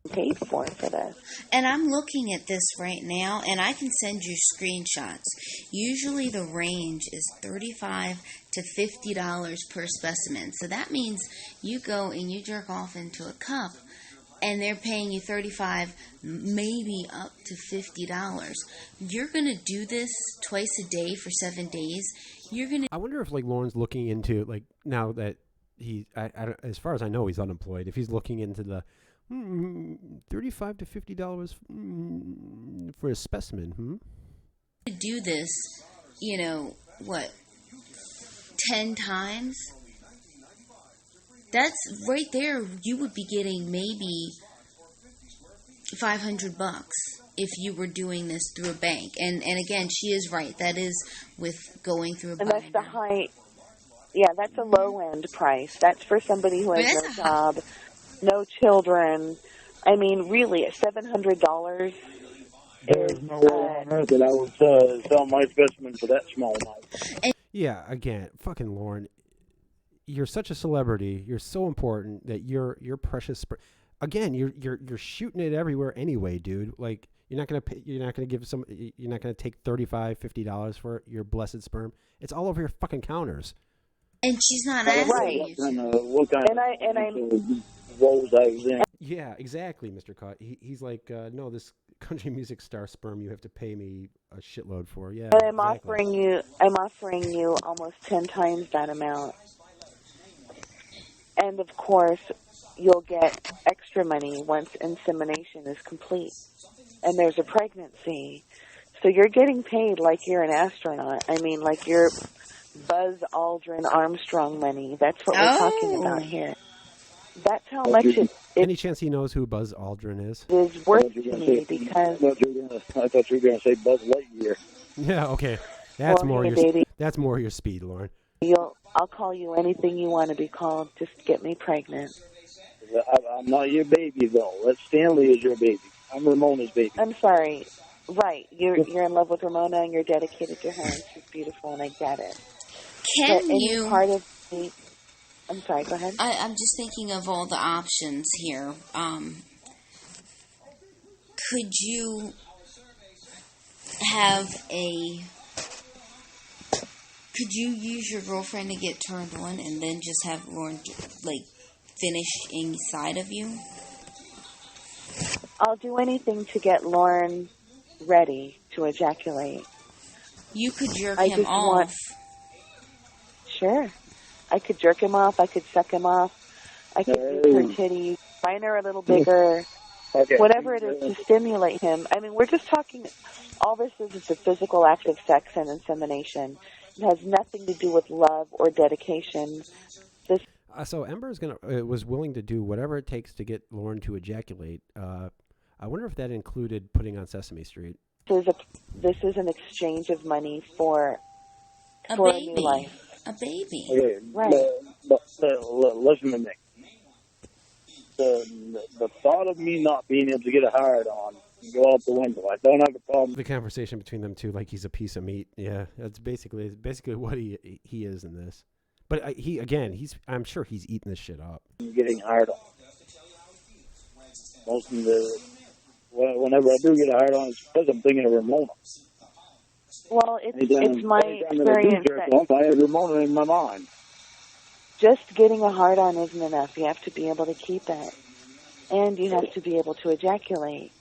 paid for this. And I'm looking at this right now, and I can send you screenshots. Usually the range is $35 to $50 per specimen. So that means you go and you jerk off into a cup, and they're paying you $35, maybe up to $50. You're going to do this twice a day for 7 days. You're going to... I wonder if, like, Lorne's looking into, like, now that as far as I know, he's unemployed. If he's looking into the $35 to $50 for a specimen, do this, 10 times? That's right there. You would be getting maybe $500 if you were doing this through a bank. And again, she is right. That is with going through a bank. And that's the high. Yeah, that's a low-end price. That's for somebody who has no job, no children. I mean, really, at $700 there's no way on earth that I would sell my specimen for that small amount. Yeah, again, fucking Lorne, you're such a celebrity. You're so important that your precious. Again, you're shooting it everywhere anyway, dude. Like, you're not gonna take $35, $50 for your blessed sperm. It's all over your fucking counters. And she's not asking you. What kind of woes I was in. Yeah, exactly, Mr. Cawd. He's like, no, this country music star sperm you have to pay me a shitload for. Yeah, and I'm offering you almost 10 times that amount. And of course, you'll get extra money once insemination is complete and there's a pregnancy. So you're getting paid like you're an astronaut. I mean, like you're Buzz Aldrin Armstrong money. That's what we're talking about here. That's how much it Any chance he knows who Buzz Aldrin is? Is worth to me because I thought you were going to say Buzz Lightyear. Yeah, okay. That's more your speed, Lorne. I'll call you anything you want to be called. Just get me pregnant. I'm not your baby, though. That Stanley is your baby. I'm Ramona's baby. I'm sorry. Right. You're in love with Ramona and you're dedicated to her and she's beautiful and I get it. I'm sorry, go ahead. I'm just thinking of all the options here. Could you use your girlfriend to get turned on and then just have Lorne, finish inside of you? I'll do anything to get Lorne ready to ejaculate. You could jerk him off. Sure. I could jerk him off. I could suck him off. I could use her titties, mine are a little bigger. Okay. Whatever it is to stimulate him. I mean, we're just talking, all this is a physical act of sex and insemination. It has nothing to do with love or dedication. So Ember was willing to do whatever it takes to get Lorne to ejaculate. I wonder if that included putting on Sesame Street. This is an exchange of money for a new life. A baby. Okay, right. But listen to me. The thought of me not being able to get a hard on go out the window. I don't have a problem. The conversation between them two, like he's a piece of meat. Yeah, that's basically what he is in this. But I'm sure he's eating this shit up. Getting hard on. Most of whenever I do get a hard on, it's because I'm thinking of Ramona. Well, it's my experience that I have Ramona in my mind. Just getting a hard on isn't enough. You have to be able to keep it, and you have to be able to ejaculate.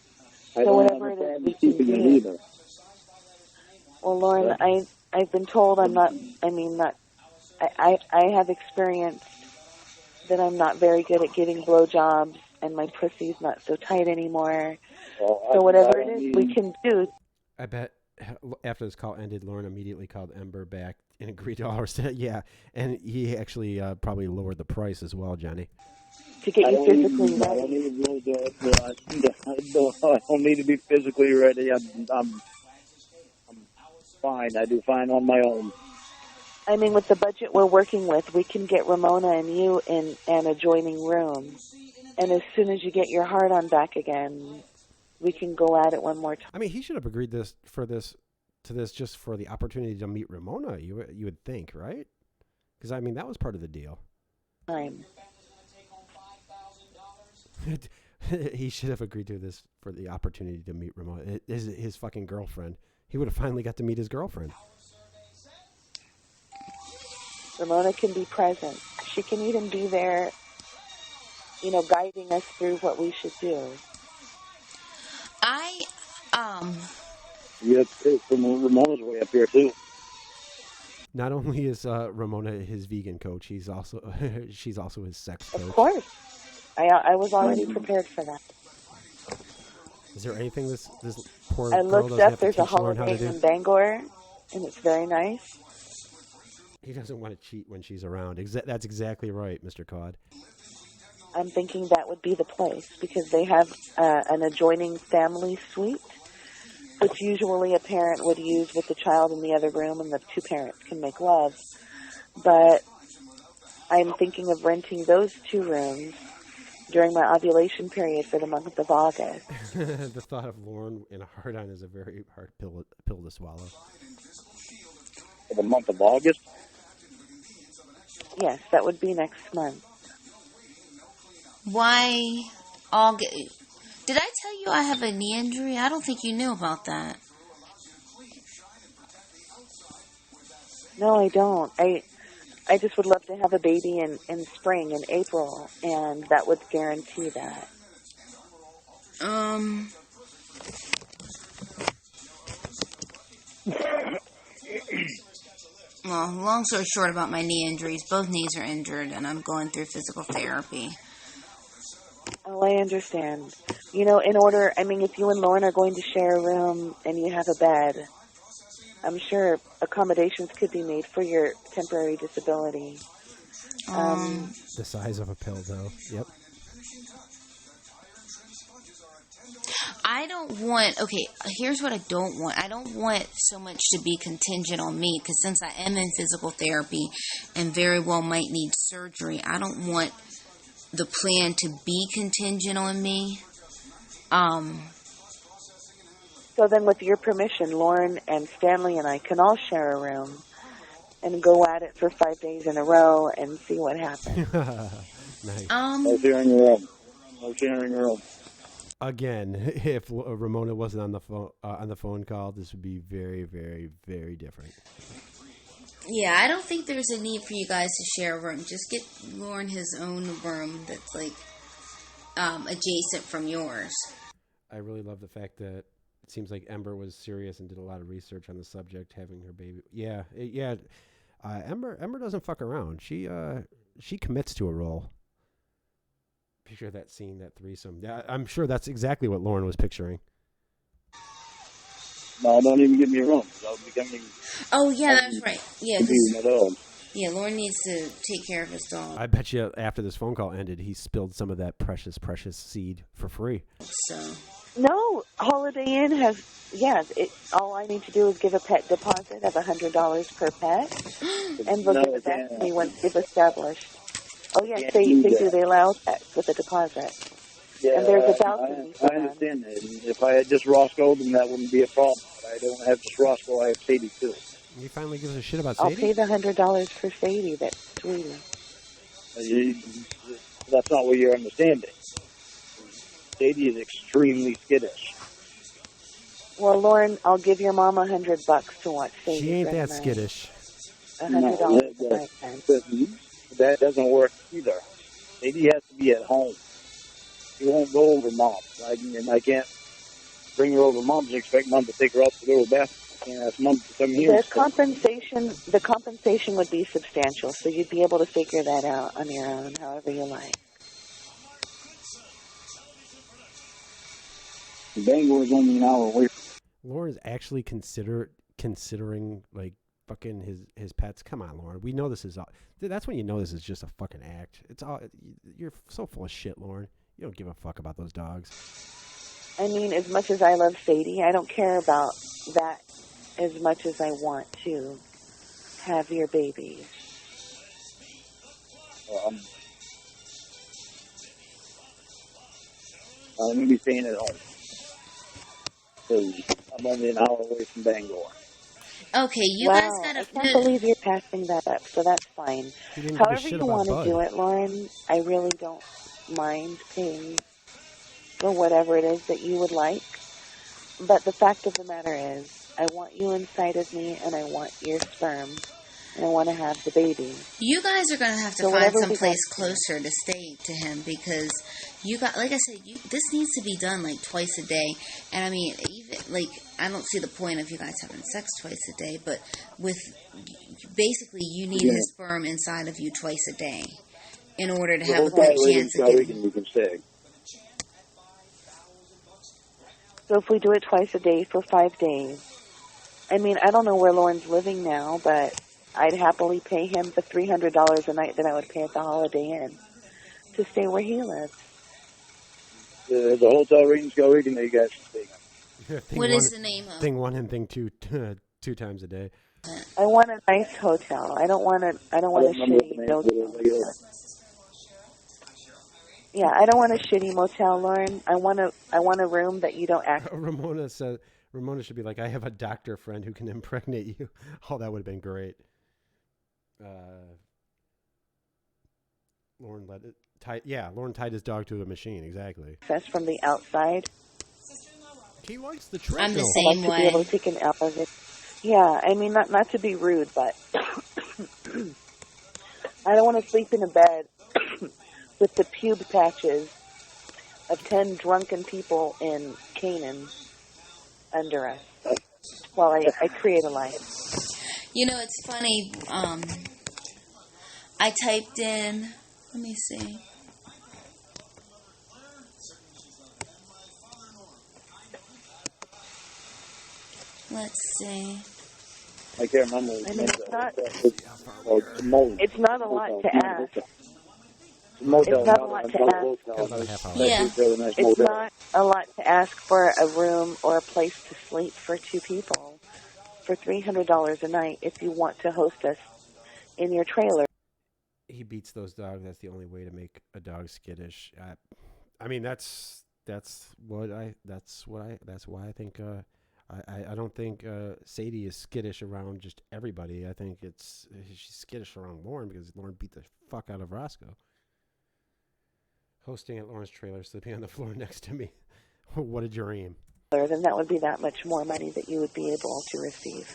So whatever it is, we can do either. Well, Lorne, I've been told I have experienced that I'm not very good at getting blowjobs, and my pussy's not so tight anymore. Well, so whatever it is we can do. I bet after this call ended, Lorne immediately called Ember back and agreed to all her stuff. Yeah, and he actually probably lowered the price as well, Johnny. To get you physically ready. I don't need to be physically ready. I'm fine. I do fine on my own. I mean, with the budget we're working with, we can get Ramona and you in an adjoining room. And as soon as you get your heart on back again, we can go at it one more time. I mean, he should have agreed to this just for the opportunity to meet Ramona, you would think, right? Because, I mean, that was part of the deal. He should have agreed to this for the opportunity to meet Ramona. His fucking girlfriend. He would have finally got to meet his girlfriend. Ramona can be present. She can even be there, guiding us through what we should do. Yep, Ramona's way up here, too. Not only is Ramona his vegan coach, she's also his sex coach. Of course. I was already prepared for that. Is there anything this poor I girl looked doesn't up, have to there's a teach Lorne how to holiday do? in Bangor, and it's very nice. He doesn't want to cheat when she's around. That's exactly right, Mr. Cawd. I'm thinking that would be the place, because they have an adjoining family suite, which usually a parent would use with the child in the other room, and the two parents can make love. But I'm thinking of renting those 2 rooms during my ovulation period for the month of August. The thought of Lorne in a hard-on is a very hard pill to swallow. For the month of August? Yes, that would be next month. Why August? Did I tell you I have a knee injury? I don't think you knew about that. No, I don't. I just would love to have a baby in spring, in April, and that would guarantee that. Well, long story short about my knee injuries, both knees are injured, and I'm going through physical therapy. Oh, I understand. If you and Lorne are going to share a room and you have a bed, I'm sure accommodations could be made for your temporary disability. The size of a pill, though. Yep. I don't want, okay, here's what I don't want. I don't want so much to be contingent on me, because since I am in physical therapy and very well might need surgery, I don't want the plan to be contingent on me. So then with your permission, Lorne and Stanley and I can all share a room and go at it for 5 days in a row and see what happens. Nice. No sharing your room. No sharing your room. Again, if Ramona wasn't on the phone call, this would be very, very, very different. Yeah, I don't think there's a need for you guys to share a room. Just get Lorne his own room that's like adjacent from yours. I really love the fact that it seems like Ember was serious and did a lot of research on the subject, having her baby. Yeah. Ember doesn't fuck around. She commits to a role. Picture that scene, that threesome. Yeah, I'm sure that's exactly what Lorne was picturing. No, don't even give me a room. I'll be coming. Oh, yeah, that's right. Yeah, Lorne needs to take care of his dog. I bet you after this phone call ended, he spilled some of that precious, precious seed for free. So. No, Holiday Inn has, all I need to do is give a pet deposit of $100 per pet, and they'll give it back to me once they've established. Oh, yes, they do. They allow pets with a deposit. Yeah, and there's a balcony. I understand that. And if I had just Roscoe, then that wouldn't be a problem. But I don't have just Roscoe. I have Sadie, too. You finally give us a shit about Sadie? I'll pay the $100 for Sadie. That's sweetie. That's not what you're understanding. Sadie is extremely skittish. Well, Lorne, I'll give your mom $100 to watch Sadie. She ain't that skittish. $100. That doesn't work either. Sadie has to be at home. She won't go over Mom's. I can't bring her over Mom's and expect Mom to take her out to go to the bathroom. I can't ask Mom to come here. The compensation would be substantial, so you'd be able to figure that out on your own, however you like. Bangor is only an hour away. Lorne is actually considering like fucking his pets. Come on, Lorne. We know this is all. That's when you know this is just a fucking act. It's all. You're so full of shit, Lorne. You don't give a fuck about those dogs. I mean, as much as I love Sadie, I don't care about that as much as I want to have your baby. I'm going to be staying at home. Because I'm only an hour away from Bangor. Okay, you guys gotta... I can't believe you're passing that up, so that's fine. However you want to do it, Lauren, I really don't mind paying or whatever it is that you would like. But the fact of the matter is, I want you inside of me, and I want your sperm, and I want to have the baby. You guys are going to have to find some place closer to stay to him, because you got, like I said, this needs to be done like twice a day. And I mean, even like, I don't see the point of you guys having sex twice a day, but with basically you need his sperm inside of you twice a day in order to have a good chance of getting. You can stay. So if we do it twice a day for 5 days, I mean, I don't know where Lorne's living now, but I'd happily pay him the $300 a night that I would pay at the Holiday Inn to stay where he lives. The hotel rings go, you know, you guys can stay. What is the name of? Thing one and thing two, 2 times a day. I want a nice hotel. I don't want a shitty motel. Yeah, I don't want a shitty motel, Lauren. I want a room that you don't act. Ramona said Ramona should be like, I have a doctor friend who can impregnate you. Oh, that would have been great. Lorne let it tie. Yeah, Lorne tied his dog to a machine. Exactly. Access from the outside. He likes the treadmill. I'm the same way. To be able to take an elevator. Yeah, I mean, not to be rude, but I don't want to sleep in a bed with the pube patches of 10 drunken people in Canaan under us while I create a life. You know, it's funny. I typed in, let me see. Let's see. I can't remember. I mean, it's not a lot to ask. It's not a lot to ask. Yeah. It's not a lot to ask for a room or a place to sleep for 2 people for $300 a night if you want to host us in your trailer. He beats those dogs. That's the only way to make a dog skittish. I mean, that's why I think I don't think Sadie is skittish around just everybody. I think she's skittish around Lorne because Lorne beat the fuck out of Roscoe. Hosting at Lorne's trailer, sleeping on the floor next to me. What a dream. Then that would be that much more money that you would be able to receive.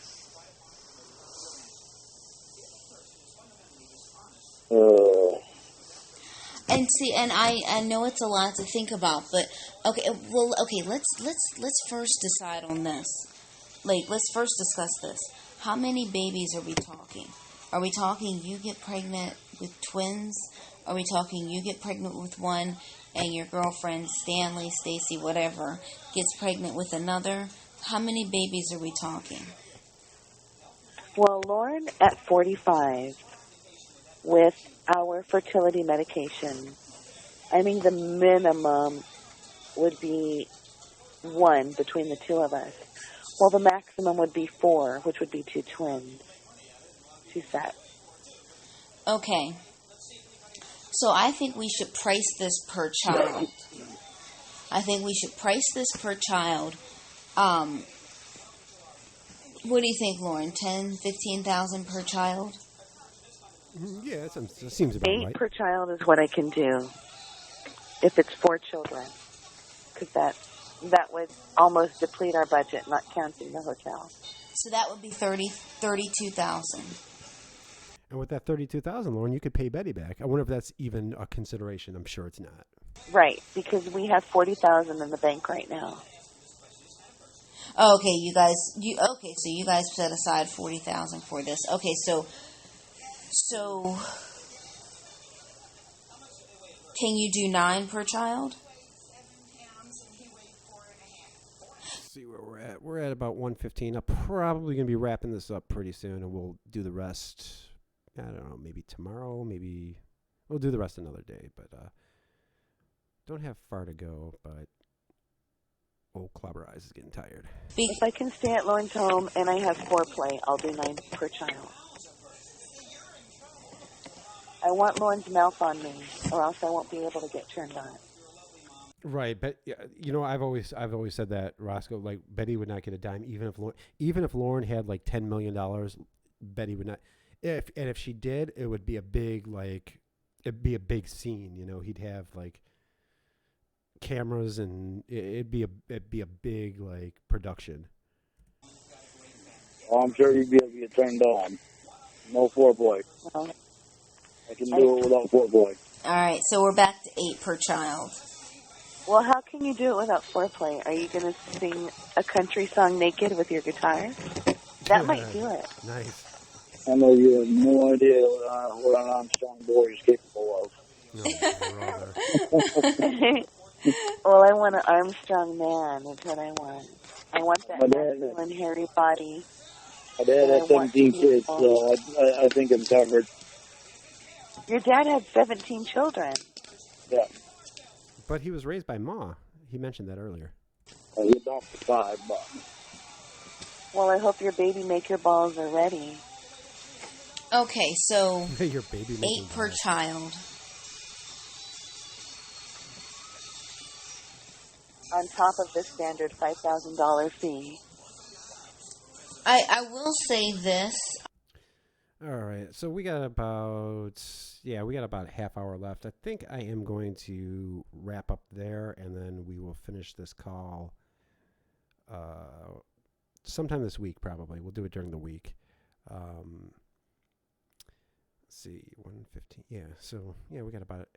And see, and I know it's a lot to think about, but let's first decide on this. Like, let's first discuss this. How many babies are we talking? Are we talking you get pregnant with twins? Are we talking you get pregnant with one and your girlfriend, Stanley, Stacy, whatever, gets pregnant with another? How many babies are we talking? Well, Lorne at 45 with our fertility medication, I mean, the minimum would be 1 between the 2 of us. Well, the maximum would be 4, which would be 2 twins. 2 sets. Okay. So I think we should price this per child. What do you think, Lauren? 10, 15,000 per child? Yeah, that seems about 8 right. per child is what I can do if it's 4 children, because that would almost deplete our budget, not counting the hotel. So that would be 32,000. And with that 32,000, Lauren, you could pay Betty back. I wonder if that's even a consideration. I'm sure it's not. Right, because we have 40,000 in the bank right now. Okay, so you guys set aside 40,000 for this. Okay, so can you do 9 per child? Let's see where we're at. We're at about 115. I'm probably going to be wrapping this up pretty soon, and we'll do the rest. I don't know, maybe tomorrow, maybe we'll do the rest another day, but don't have far to go, but old Clobber Eyes is getting tired. If I can stay at Lorne's home and I have foreplay, I'll do 9 per child. I want Lorne's mouth on me, or else I won't be able to get turned on. Right, but you know, I've always said that, Roscoe, like Betty would not get a dime, even if Lorne had like $10 million, Betty would not. If she did, it would be a big scene. You know, he'd have like cameras, and it'd be a big like production. Oh, I'm sure you'd be able to get turned on. No foreplay. Well, I can do it without foreplay. All right, so we're back to 8 per child. well, how can you do it without foreplay? Are you going to sing a country song naked with your guitar? That might do it. Nice. I know you have no idea what an Armstrong boy is capable of. No, brother. Well, I want an Armstrong man. That's what I want. I want that masculine, hairy body. My dad had 17 kids, so I think I'm covered. Your dad had 17 children. Yeah. But he was raised by Ma. He mentioned that earlier. He adopted 5, but... Well, I hope your baby maker balls are ready. Okay, so Your baby 8 per child. On top of the standard $5,000 fee. I will say this. All right, so we got about a half hour left. I think I am going to wrap up there, and then we will finish this call sometime this week. Probably we'll do it during the week. Let's see, 1:15. Yeah, so yeah, we got about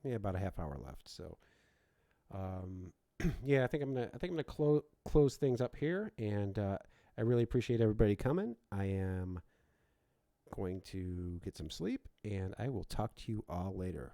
about a half hour left. So yeah, I think I'm gonna close things up here, and I really appreciate everybody coming. I am going to get some sleep, and I will talk to you all later.